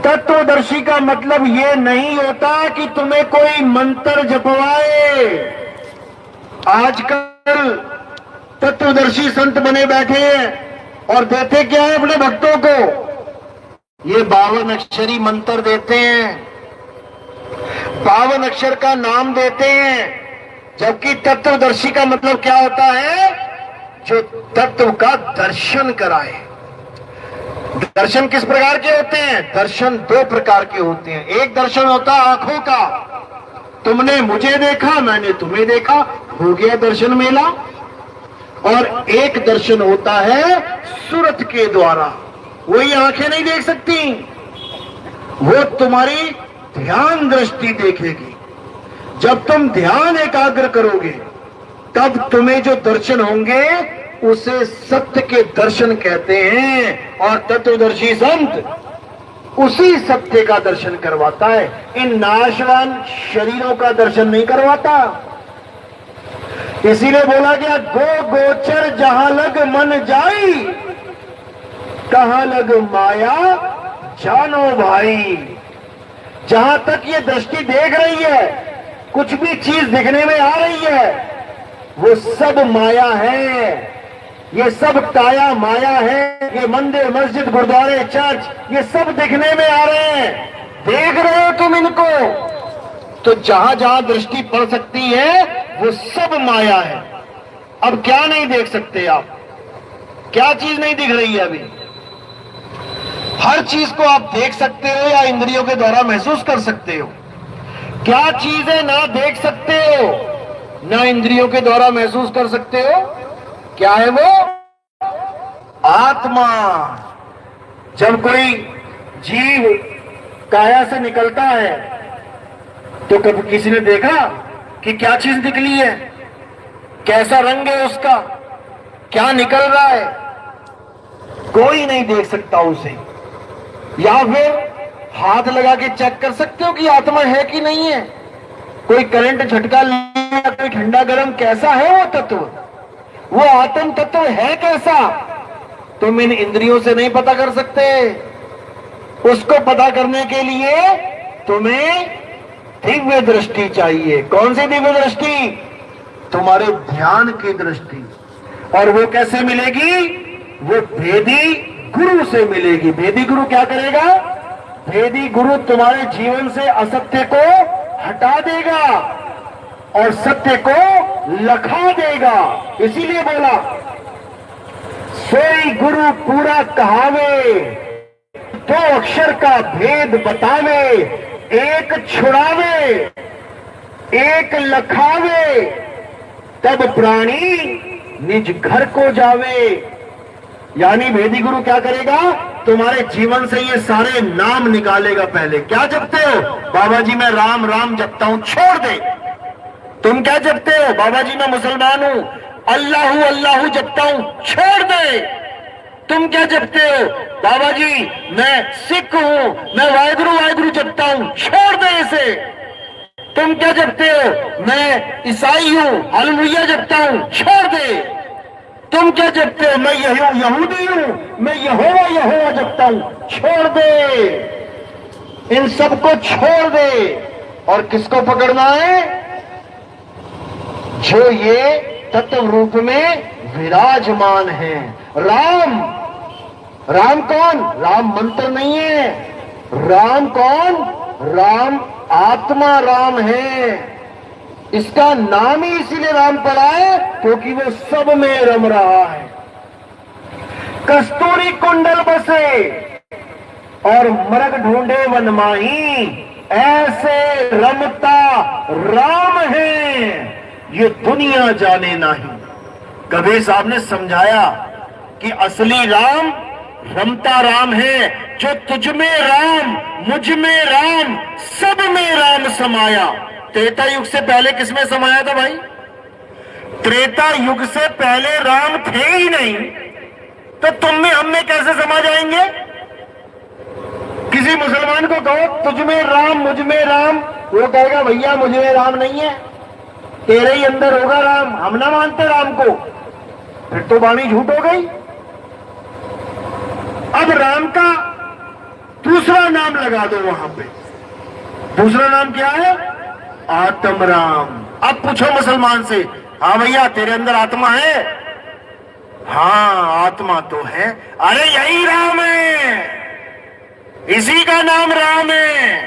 तत्वदर्शी का मतलब ये नहीं होता कि तुम्हें कोई मंत्र जपवाए। आजकल तत्वदर्शी संत बने बैठे हैं और देते क्या है अपने भक्तों को? ये 52 अक्षरी मंत्र देते हैं, 52 अक्षर का नाम देते हैं। जबकि तत्वदर्शी का मतलब क्या होता है? जो तत्व का दर्शन कराए। दर्शन किस प्रकार के होते हैं? दर्शन 2 प्रकार के होते हैं। एक दर्शन होता है आंखों का, तुमने मुझे देखा, मैंने तुम्हें देखा, हो गया दर्शन मेला। और एक दर्शन होता है सूरत के द्वारा, वही आंखें नहीं देख सकती, वो तुम्हारी ध्यान दृष्टि देखेगी। जब तुम ध्यान एकाग्र करोगे तब तुम्हें जो दर्शन होंगे उसे सत्य के दर्शन कहते हैं। और तत्वदर्शी संत उसी सत्य का दर्शन करवाता है, इन नाशवान शरीरों का दर्शन नहीं करवाता। इसीलिए बोला गया, गो गोचर जहां लग मन जाई, कहां लग माया जानो भाई। जहां तक ये दृष्टि देख रही है, कुछ भी चीज दिखने में आ रही है, वो सब माया है। ये सब काया माया है। ये मंदिर, मस्जिद, गुरुद्वारे, चर्च, ये सब दिखने में आ रहे हैं। देख रहे हो तुम इनको? तो जहां जहां दृष्टि पड़ सकती है वो सब माया है। अब क्या नहीं देख सकते आप? क्या चीज नहीं दिख रही है अभी? हर चीज को आप देख सकते हो या इंद्रियों के द्वारा महसूस कर सकते हो। क्या चीजें ना देख सकते हो ना इंद्रियों के द्वारा महसूस कर सकते हो? क्या है वो? आत्मा। जब कोई जीव काया से निकलता है तो कभी किसी ने देखा कि क्या चीज निकली है, कैसा रंग है उसका, क्या निकल रहा है? कोई नहीं देख सकता उसे। या फिर हाथ लगा के चेक कर सकते हो कि आत्मा है कि नहीं है? कोई करंट झटका लिया, कोई ठंडा गर्म, कैसा है वो तत्व? वो आत्म तत्व है कैसा? तुम इन इंद्रियों से नहीं पता कर सकते। उसको पता करने के लिए तुम्हें दिव्य दृष्टि चाहिए। कौन सी दिव्य दृष्टि? तुम्हारे ध्यान की दृष्टि। और वो कैसे मिलेगी? वो भेदी गुरु से मिलेगी। भेदी गुरु क्या करेगा? भेदी गुरु तुम्हारे जीवन से असत्य को हटा देगा और सत्य को लखा देगा। इसीलिए बोला, सोई गुरु पूरा कहावे, दो अक्षर का भेद बतावे, एक छुड़ावे एक लखावे, तब प्राणी निज घर को जावे। यानी भेदी गुरु क्या करेगा? तुम्हारे जीवन से ये सारे नाम निकालेगा। पहले क्या जपते हो? बाबा जी मैं राम राम जपता हूं, छोड़ दे। तुम क्या जपते हो? बाबा जी मैं मुसलमान हूं, अल्लाहू अल्लाहू जपता हूं, छोड़ दे। तुम क्या जपते हो? बाबा जी मैं सिख हूं, मैं वाहेगुरु वाहेगुरु जपता हूं, छोड़ दे इसे। तुम क्या जपते हो? मैं ईसाई हूं, हालेलुया जपता हूं, छोड़ दे। तुम क्या जपते हो? मैं यहूदी हूं, मैं यहोवा यहोवा जपता हूं, छोड़ दे। इन सबको छोड़ दे। और किसको पकड़ना है? जो ये तत्व रूप में विराजमान है। राम। राम कौन? राम मंत्र नहीं है। राम कौन? राम आत्मा राम है। इसका नाम ही इसीलिए राम पड़ा है क्योंकि वो सब में रम रहा है। कस्तूरी कुंडल बसे और मरग ढूंढे वन माही, ऐसे रमता राम है ये दुनिया जाने नहीं। कबीर साहब ने समझाया कि असली राम रमता राम है, जो तुझ में राम, मुझ में राम, सब में राम समाया। त्रेता युग से पहले किसमें समाया था भाई? त्रेता युग से पहले राम थे ही नहीं, तो तुम में हम में कैसे समा जाएंगे? किसी मुसलमान को कहो तुझ में राम, मुझ में राम, वो कहेगा भैया मुझ में राम नहीं है, तेरे ही अंदर होगा राम। हम ना मानते राम को, फिर तो वाणी झूठ हो गई। अब राम का दूसरा नाम लगा दो वहां पे। दूसरा नाम क्या है? आत्म राम। अब पूछो मुसलमान से, हाँ भैया तेरे अंदर आत्मा है? हाँ आत्मा तो है। अरे यही राम है, इसी का नाम राम है।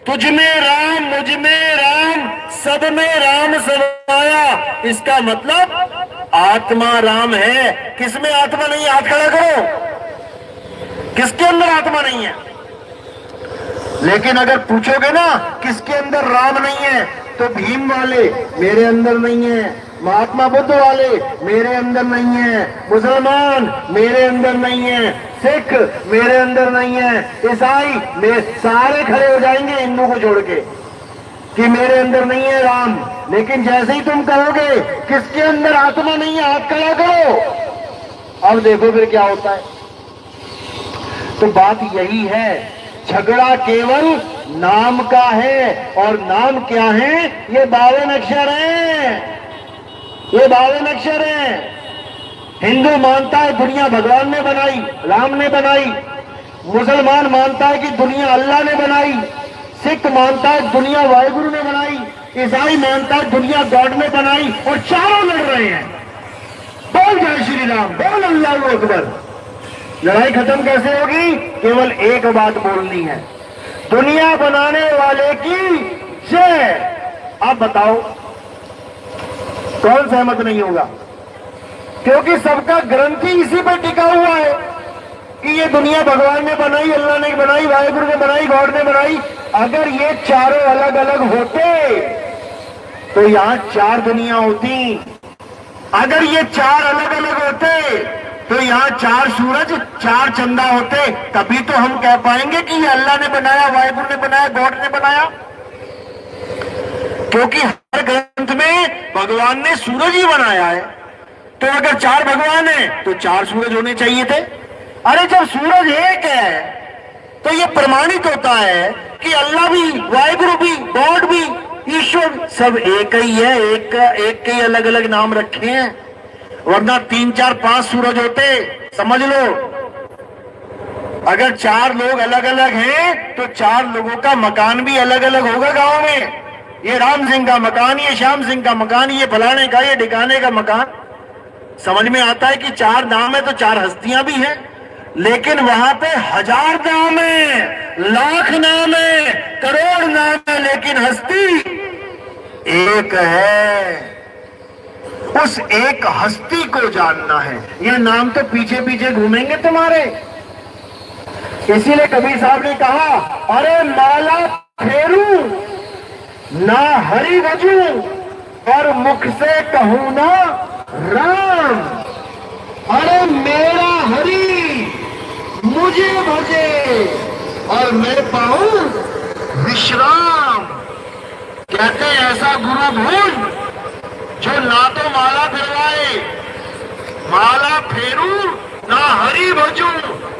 तुझ में राम, मुझ में राम, सब में राम समाया। इसका मतलब आत्मा राम है। किसमें आत्मा नहीं है? हाथ खड़ा करो। किसके अंदर आत्मा नहीं है? लेकिन अगर पूछोगे ना किसके अंदर राम नहीं है, तो भीम वाले मेरे अंदर नहीं है, महात्मा बुद्ध वाले मेरे अंदर नहीं है, मुसलमान मेरे अंदर नहीं है, सिख मेरे अंदर नहीं है, ईसाई में सारे खड़े हो जाएंगे हिंदू को छोड़ के कि मेरे अंदर नहीं है राम। लेकिन जैसे ही तुम कहोगे किसके अंदर आत्मा नहीं है, हाथ खड़ा करो। अब देखो फिर क्या होता है। तो बात यही है, झगड़ा केवल नाम का है। और नाम क्या है? ये 52 अक्षर हैं, ये 52 अक्षर हैं। हिंदू मानता है दुनिया भगवान ने बनाई, राम ने बनाई। मुसलमान मानता है कि दुनिया अल्लाह ने बनाई। सिख मानता है दुनिया वाहिगुरु ने बनाई। ईसाई मानता है दुनिया गॉड ने बनाई। और चारों लड़ रहे हैं। बोल जय श्री राम, बोल अल्लाह अकबर। लड़ाई खत्म कैसे होगी? केवल एक बात बोलनी है, दुनिया बनाने वाले की जय। आप बताओ कौन सहमत नहीं होगा? क्योंकि सबका ग्रंथ ही इसी पर टिका हुआ है कि ये दुनिया भगवान ने बनाई, अल्लाह ने बनाई, वाहिगुरु ने बनाई, गॉड ने बनाई। अगर ये चारों अलग अलग होते तो यहां 4 दुनिया होती। अगर ये 4 अलग अलग होते तो यहां 4 सूरज, 4 चंदा होते। तभी तो हम कह पाएंगे कि ये अल्लाह ने बनाया, वाहिगुरु ने बनाया, गॉड ने बनाया। क्योंकि हर ग्रंथ में भगवान ने सूरज ही बनाया है। तो अगर 4 भगवान है तो 4 सूरज होने चाहिए थे। अरे जब सूरज एक है तो यह प्रमाणित होता है कि अल्लाह भी, वाहिगुरु भी, गॉड भी, ईश्वर सब एक ही है। एक के अलग अलग नाम रखे हैं, वरना 3, 4, 5 सूरज होते। समझ लो, अगर 4 लोग अलग अलग हैं तो 4 लोगों का मकान भी अलग अलग होगा गांव में। ये राम सिंह का मकान, ये श्याम सिंह का मकान, ये फलाने का, ये ठिकाने का मकान। समझ में आता है कि 4 नाम है तो 4 हस्तियां भी हैं, लेकिन वहां पे 1000 नाम है, लाख नाम है, करोड़ नाम है, लेकिन हस्ती एक है। उस एक हस्ती को जानना है। ये नाम तो पीछे पीछे घूमेंगे तुम्हारे। इसीलिए कबीर साहब ने कहा, अरे माला फेरू ना हरि भजू और मुख से कहूं ना राम। अरे मेरा हरि मुझे भजे और मैं पाऊं विश्राम। कहते ऐसा गुरु ढूंढ जो ना तो माला फिरवाए, माला फेरू ना हरि भजू,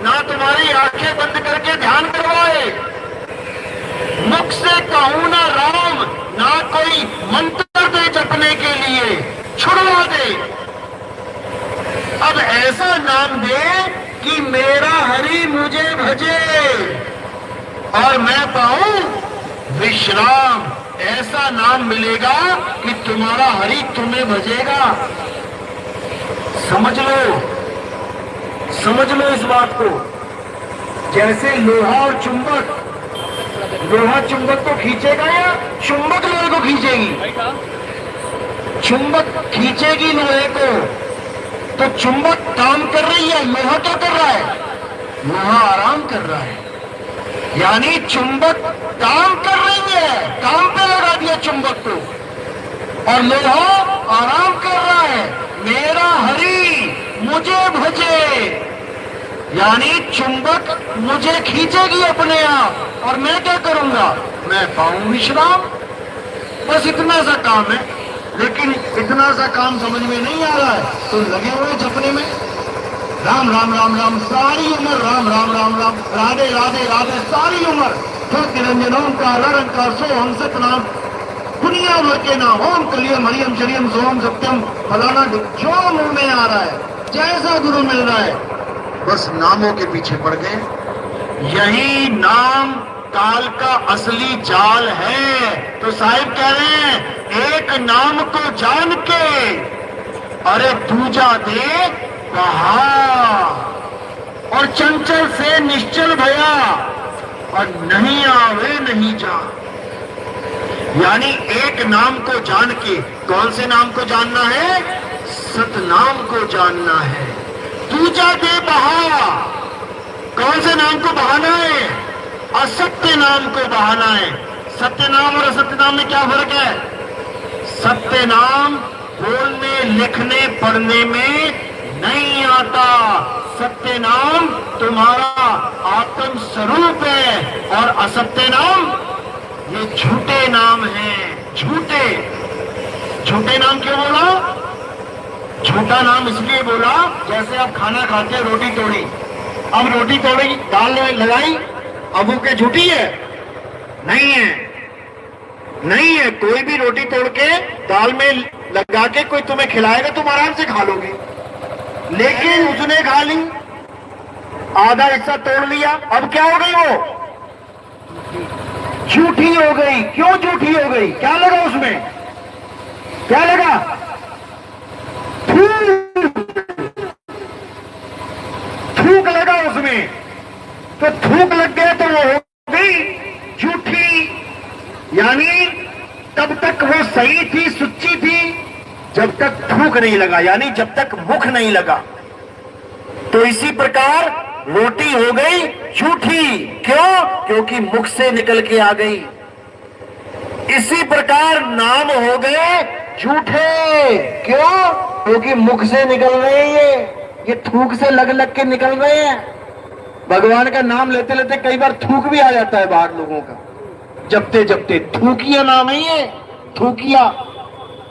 ना तुम्हारी आंखें बंद करके ध्यान करवाए, मुख से कहूं ना राम, ना कोई मंत्र दे जपने के लिए, छुड़वा दे। अब ऐसा नाम दे कि मेरा हरि मुझे भजे और मैं पाऊं विश्राम। ऐसा नाम मिलेगा कि तुम्हारा हरि तुम्हें भजेगा। समझ लो इस बात को। जैसे लोहा और चुंबक, लोहा चुंबक को खींचेगा या चुंबक लोहे को खींचेगी? चुंबक खींचेगी लोहे को। तो चुंबक काम कर रही है, लोहा क्या कर रहा है? लोहा आराम कर रहा है। यानी चुंबक काम कर रही है, काम पे लगा दिया चुंबक को, और लोहा आराम कर रहा है। मेरा हरि मुझे भजे, यानी चुंबक मुझे खींचेगी अपने आप और मैं क्या करूंगा? मैं पाऊं विश्राम। बस इतना सा काम है, लेकिन इतना सा काम समझ में नहीं आ रहा है तो लगे हुए जपने में राम राम राम राम सारी उम्र, राम राम राम राम, राधे राधे राधे सारी उम्र। फिर निरंजन ओंकार निरंकार सोहम सतनाम, दुनिया भर के नाम, ओम कलियम हरियम शरियम सोहम सत्यम फलाना, जो मुंह में आ रहा है, जैसा गुरु मिल रहा है, बस नामों के पीछे पड़ गए। यही नाम काल का असली जाल है। तो साहिब कह रहे हैं, एक नाम को जान के अरे दूजा दे बहा, और चंचल से निश्चल भया और नहीं आवे नहीं जा। यानी एक नाम को जान के, कौन से नाम को जानना है? सतनाम को जानना है। दूजा दे बहा, कौन से नाम को बहाना है? असत्य नाम को बहाना है। सत्य नाम और असत्य नाम में क्या फर्क है? सत्य नाम बोलने लिखने पढ़ने में नहीं आता। सत्य नाम तुम्हारा आत्म स्वरूप है, और असत्य नाम ये झूठे नाम हैं। झूठे नाम क्यों बोला? झूठा नाम इसलिए बोला, जैसे आप खाना खाते हैं, रोटी तोड़ी, अब रोटी तोड़ी दाल में लगाई, अब वो क्या झूठी है? नहीं है। कोई भी रोटी तोड़ के दाल में लगा के कोई तुम्हें खिलाएगा, तुम आराम से खा लोगे। लेकिन उसने खा ली, आधा हिस्सा तोड़ लिया, अब क्या हो गई? वो झूठी हो गई। क्यों झूठी हो गई? क्या लगा उसमें? क्या लगा? में, तो थूक लग गया तो वो हो गई झूठी। यानी तब तक वो सही थी, सच्ची थी, जब तक थूक नहीं लगा, यानी जब तक मुख नहीं लगा। तो इसी प्रकार रोटी हो गई झूठी, क्यों? क्योंकि मुख से निकल के आ गई। इसी प्रकार नाम हो गए झूठे, क्यों? क्योंकि मुख से निकल रहे हैं, ये थूक से लग लग के निकल रहे हैं। भगवान का नाम लेते लेते कई बार थूक भी आ जाता है बाहर लोगों का, जपते जपते। थूकिया नाम है ये, थूकिया,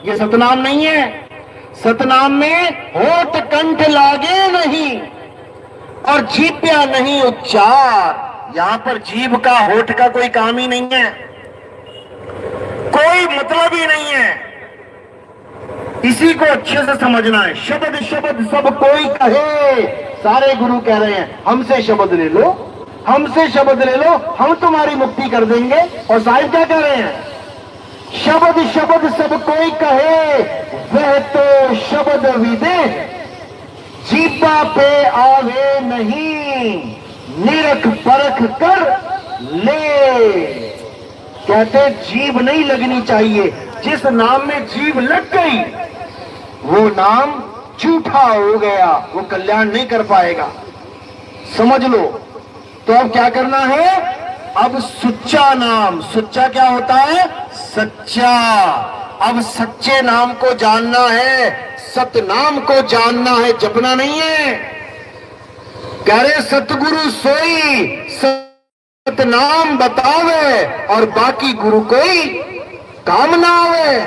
ये सतनाम नहीं है। सतनाम में होठ कंठ लागे नहीं और जीप्या नहीं उच्चार। यहां पर जीभ का, होठ का कोई काम ही नहीं है, कोई मतलब ही नहीं है। इसी को अच्छे से समझना है। शब्द शब्द सब कोई कहे, सारे गुरु कह रहे हैं हमसे शब्द ले लो, हमसे शब्द ले लो, हम तुम्हारी मुक्ति कर देंगे। और साहिब क्या कह रहे हैं? शब्द शब्द सब कोई कहे, वह तो शब्द विदे जीपा पे आवे नहीं, निरख परख कर ले। कहते जीभ नहीं लगनी चाहिए। जिस नाम में जीभ लग गई वो नाम झूठा हो गया, वो कल्याण नहीं कर पाएगा, समझ लो। तो अब क्या करना है? अब सुच्चा नाम, सुच्चा क्या होता है? सच्चा। अब सच्चे नाम को जानना है, सतनाम को जानना है, जपना नहीं है। कह रहे सतगुरु सोई सतनाम बतावे और बाकी गुरु कोई काम ना आवे।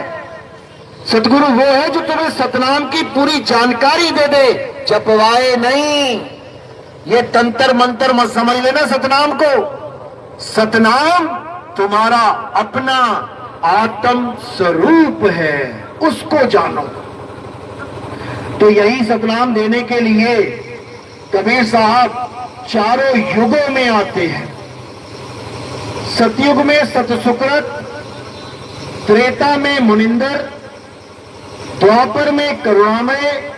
सतगुरु वो है जो तुम्हें सतनाम की पूरी जानकारी दे दे, जपवाए नहीं। ये तंत्र मंत्र मत समझ लेना सतनाम को। सतनाम तुम्हारा अपना आत्म स्वरूप है, उसको जानो। तो यही सतनाम देने के लिए कबीर साहब चारों युगों में आते हैं। सतयुग में सतसुकृत, त्रेता में मुनिंदर, द्वापर में करुणामय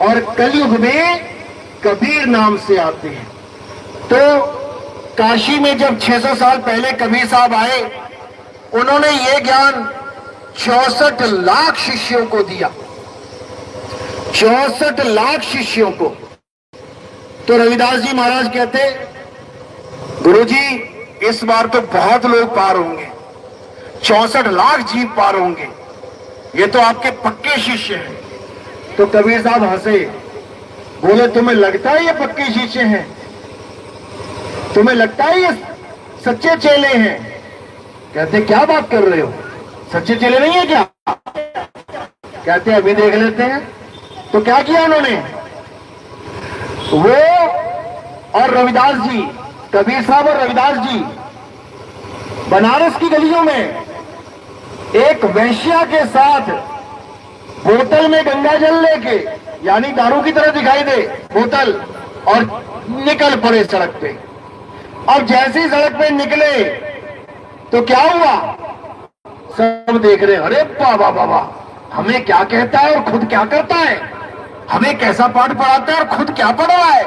और कलयुग में कबीर नाम से आते हैं। तो काशी में जब 600 साल पहले कबीर साहब आए, उन्होंने ये ज्ञान 64 लाख शिष्यों को दिया, 64 लाख शिष्यों को। तो रविदास जी महाराज कहते, गुरुजी इस बार तो बहुत लोग पार होंगे, 64 लाख जीव पार होंगे, ये तो आपके पक्के शिष्य हैं। तो कबीर साहब हंसे, बोले तुम्हें लगता है ये पक्के शिष्य हैं? तुम्हें लगता है ये सच्चे चेले हैं? कहते क्या बात कर रहे हो, सच्चे चेले नहीं है क्या? कहते अभी देख लेते हैं। तो क्या किया उन्होंने? वो और रविदास जी, कबीर साहब और रविदास जी बनारस की गलियों में एक वैश्या के साथ बोतल में गंगा जल लेके, यानी दारू की तरह दिखाई दे बोतल, और निकल पड़े सड़क पे। अब जैसे ही सड़क पे निकले तो क्या हुआ? सब देख रहे, अरे बाबा बाबा, हमें क्या कहता है और खुद क्या करता है, हमें कैसा पाठ पढ़ाता है और खुद क्या पढ़ रहा है।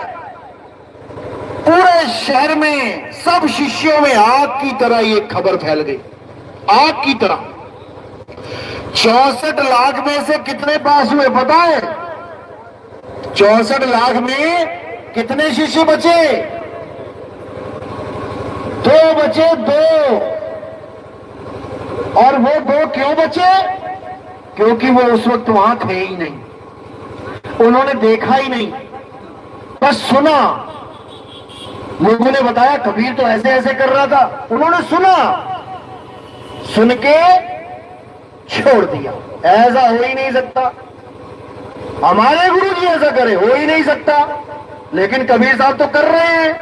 पूरे शहर में सब शिष्यों में आग की तरह ये खबर फैल गई, आग की तरह। 64 लाख में से कितने पास हुए पता है? 64 लाख में कितने शिष्य बचे? 2 बचे, 2। और वो 2 क्यों बचे? क्योंकि वो उस वक्त वहां थे ही नहीं, उन्होंने देखा ही नहीं, बस सुना। लोगों ने बताया कबीर तो ऐसे ऐसे कर रहा था, उन्होंने सुना, सुन के छोड़ दिया। ऐसा हो ही नहीं सकता, हमारे गुरु जी ऐसा करे, हो ही नहीं सकता। लेकिन कबीर साहब तो कर रहे हैं,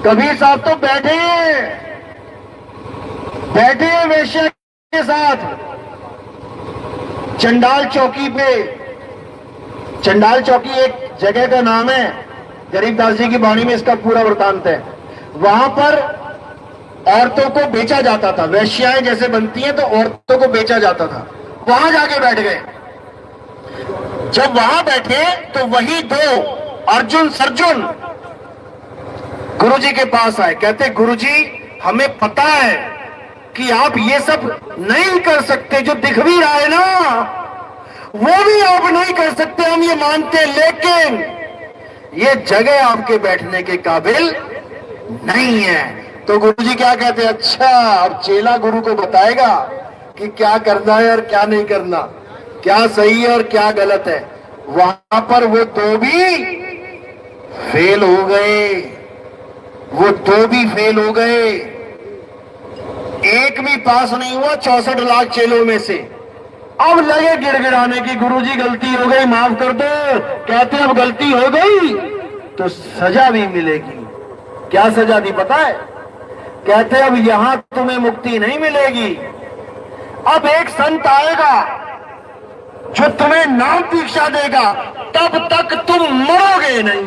कबीर साहब तो बैठे हैं वेश्या के साथ चंडाल चौकी पे। चंडाल चौकी एक जगह का नाम है, गरीबदास जी की वाणी में इसका पूरा वृतांत है। वहां पर औरतों को बेचा जाता था, वेश्याएं जैसे बनती हैं तो औरतों को बेचा जाता था। वहां जाके बैठ गए। जब वहां बैठे तो वही 2 अर्जुन सर्जुन गुरुजी के पास आए, कहते गुरुजी हमें पता है कि आप ये सब नहीं कर सकते, जो दिख भी रहा है ना वो भी आप नहीं कर सकते, हम ये मानते हैं, लेकिन ये जगह आपके बैठने के काबिल नहीं है। तो गुरुजी क्या कहते हैं, अच्छा अब चेला गुरु को बताएगा कि क्या करना है और क्या नहीं करना, क्या सही है और क्या गलत है। वहां पर वो दो भी फेल हो गए, वो दो भी फेल हो गए, एक भी पास नहीं हुआ 64 लाख चेलों में से। अब लगे गिड़गिड़ाने की, गुरुजी गलती हो गई माफ कर दो। कहते अब गलती हो गई तो सजा भी मिलेगी। क्या सजा दी पता है? कहते अब यहां तुम्हें मुक्ति नहीं मिलेगी, अब एक संत आएगा जो तुम्हें नाम दीक्षा देगा, तब तक तुम मरोगे नहीं।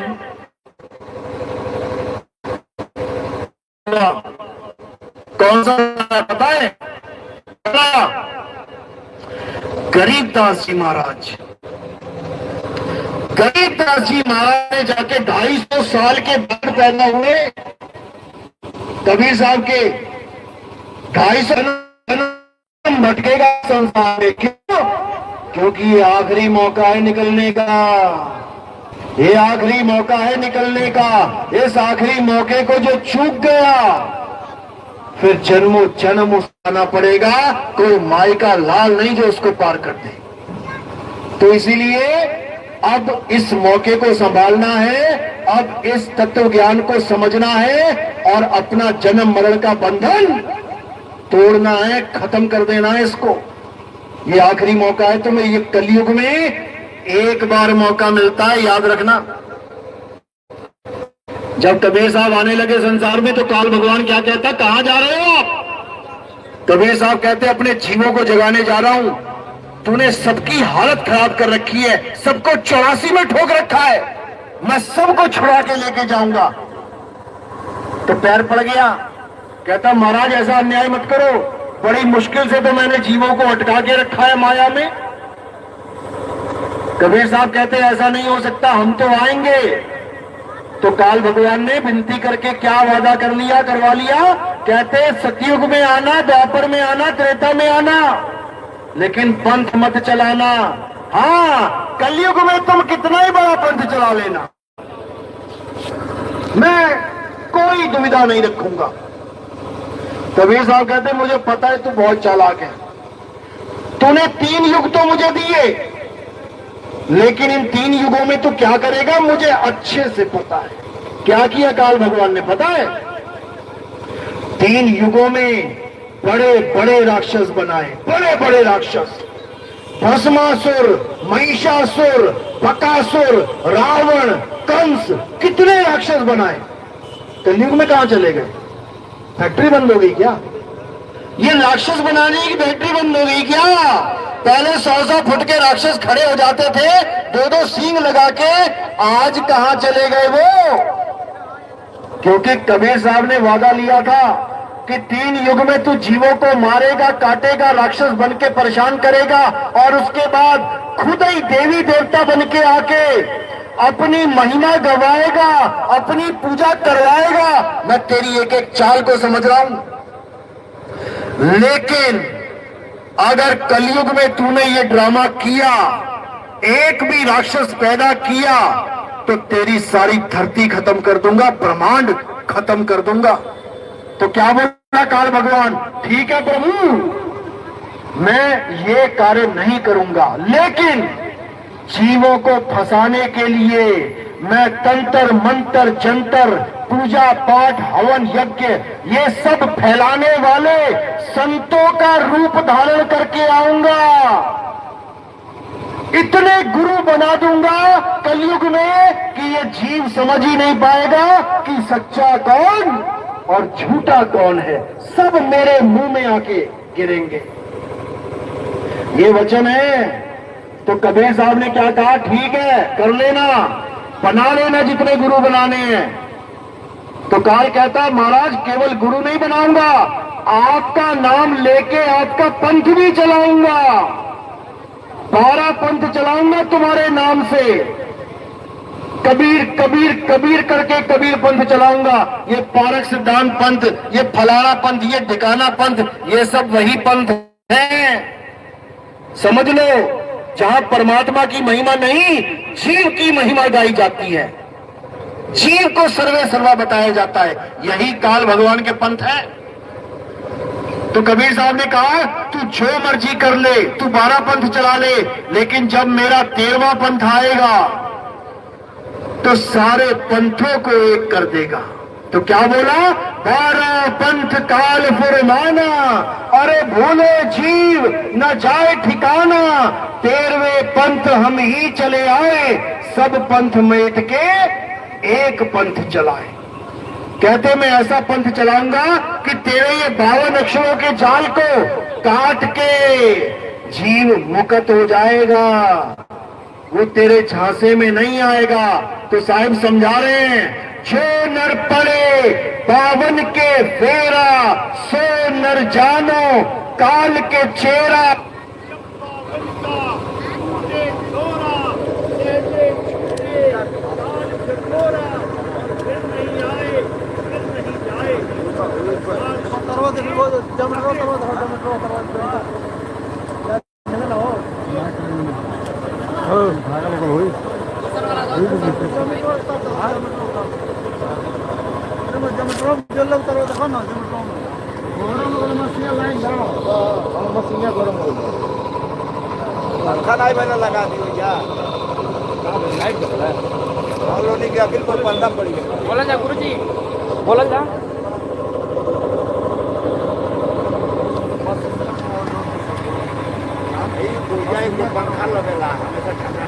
कौन सा पता है? गरीबदास जी महाराज, गरीबदास जी महाराज ने जाके 250 साल के बाद पैदा हुए। कबीर साहब के 250 भटकेगा संसार में, क्यों? क्योंकि ये आखिरी मौका है निकलने का, ये आखिरी मौका है निकलने का। इस आखिरी मौके को जो चूक गया फिर जन्मों जन्म उठाना पड़ेगा, कोई माई का लाल नहीं जो उसको पार कर दे। तो इसीलिए अब इस मौके को संभालना है, अब इस तत्व ज्ञान को समझना है और अपना जन्म मरण का बंधन तोड़ना है, खत्म कर देना है इसको। ये आखिरी मौका है तुम्हें, ये कलयुग में एक बार मौका मिलता है, याद रखना। जब कबीर साहब आने लगे संसार में तो काल भगवान क्या कहता, कहां जा रहे हो आप? कबीर साहब कहते अपने जीवों को जगाने जा रहा हूं। तूने सबकी हालत खराब कर रखी है, सबको 84 में ठोक रखा है, मैं सबको छुड़ा के लेके जाऊंगा। तो पैर पड़ गया, कहता महाराज ऐसा अन्याय मत करो, बड़ी मुश्किल से तो मैंने जीवों को अटका के रखा है माया में। कबीर साहब कहते ऐसा नहीं हो सकता, हम तो आएंगे। तो काल भगवान ने विनती करके क्या वादा कर लिया, करवा लिया, कहते सतयुग में आना, द्वापर में आना, त्रेता में आना, लेकिन पंथ मत चलाना। हाँ, कलयुग में तुम कितना ही बड़ा पंथ चला लेना, मैं कोई दुविधा नहीं रखूंगा। कबीर साहब कहते मुझे पता है तू बहुत चालाक है, तूने 3 युग तो मुझे दिए, लेकिन इन 3 युगों में तू क्या करेगा मुझे अच्छे से पता है। क्या किया काल भगवान ने पता है? 3 युगों में बड़े बड़े राक्षस बनाए, बड़े बड़े राक्षस, भस्मासुर, महिषासुर, बकासुर, रावण, कंस, कितने राक्षस बनाए। कलयुग में कहां चले गए? फैक्ट्री बंद हो गई क्या? ये राक्षस बनाने की फैक्ट्री बंद हो गई क्या? पहले 100 फुट के राक्षस खड़े हो जाते थे 2-2 सींग लगा के, आज कहां चले गए वो? क्योंकि कबीर साहब ने वादा लिया था कि 3 युग में तू जीवों को मारेगा, काटेगा, राक्षस बन के परेशान करेगा, और उसके बाद खुद ही देवी देवता बन के आके अपनी महिमा गवाएगा, अपनी पूजा करवाएगा। मैं तेरी एक एक चाल को समझ रहा हूं, लेकिन अगर कलयुग में तूने ये ड्रामा किया, एक भी राक्षस पैदा किया, तो तेरी सारी धरती खत्म कर दूंगा, ब्रह्मांड खत्म कर दूंगा। तो क्या बोला काल भगवान? ठीक है प्रभु, मैं ये कार्य नहीं करूंगा, लेकिन जीवों को फंसाने के लिए मैं तंत्र मंत्र जंतर, पूजा पाठ, हवन यज्ञ, ये सब फैलाने वाले संतों का रूप धारण करके आऊंगा। इतने गुरु बना दूंगा कलयुग में कि ये जीव समझ ही नहीं पाएगा कि सच्चा कौन और झूठा कौन है। सब मेरे मुंह में आके गिरेंगे। ये वचन है। तो कबीर साहब ने क्या कहा? ठीक है, कर लेना, बना लेना जितने गुरु बनाने हैं। तो काल कहता महाराज केवल गुरु नहीं बनाऊंगा, आपका नाम लेके आपका पंथ भी चलाऊंगा, 12 पंथ चलाऊंगा तुम्हारे नाम से। कबीर कबीर कबीर करके कबीर पंथ चलाऊंगा। ये पारक सिद्धांत पंथ, ये फलाना पंथ, ये ठिकाना पंथ, ये सब वही पंथ है। समझ लो, जहां परमात्मा की महिमा नहीं, जीव की महिमा गाई जाती है, जीव को सर्वे सर्वा बताया जाता है। यही काल भगवान के पंथ है। तो कबीर साहब ने कहा, तू जो मर्जी कर ले, तू 12 पंथ चला ले, लेकिन जब मेरा 13वां पंथ आएगा तो सारे पंथों को एक कर देगा। तो क्या बोला? 12 पंथ काल फुरमाना, अरे भूले जीव न जाए ठिकाना, 13वें पंथ हम ही चले आए, सब पंथ मेट के एक पंथ चलाए। कहते मैं ऐसा पंथ चलाऊंगा कि तेरे ये 52 अक्षरों के जाल को काट के जीव मुक्त हो जाएगा, वो तेरे झांसे में नहीं आएगा। तो साहिब समझा रहे हैं, जो नर पड़े पावन के फेरा, सो नर जानो काल के चेहरा। पंखा नहीं मैंने लगा दी क्या? नहीं क्या, बिल्कुल पंखा पड़ गया। बोला जा गुरु जी, बोला जा। पंखा लगेगा हमेशा ठंडा।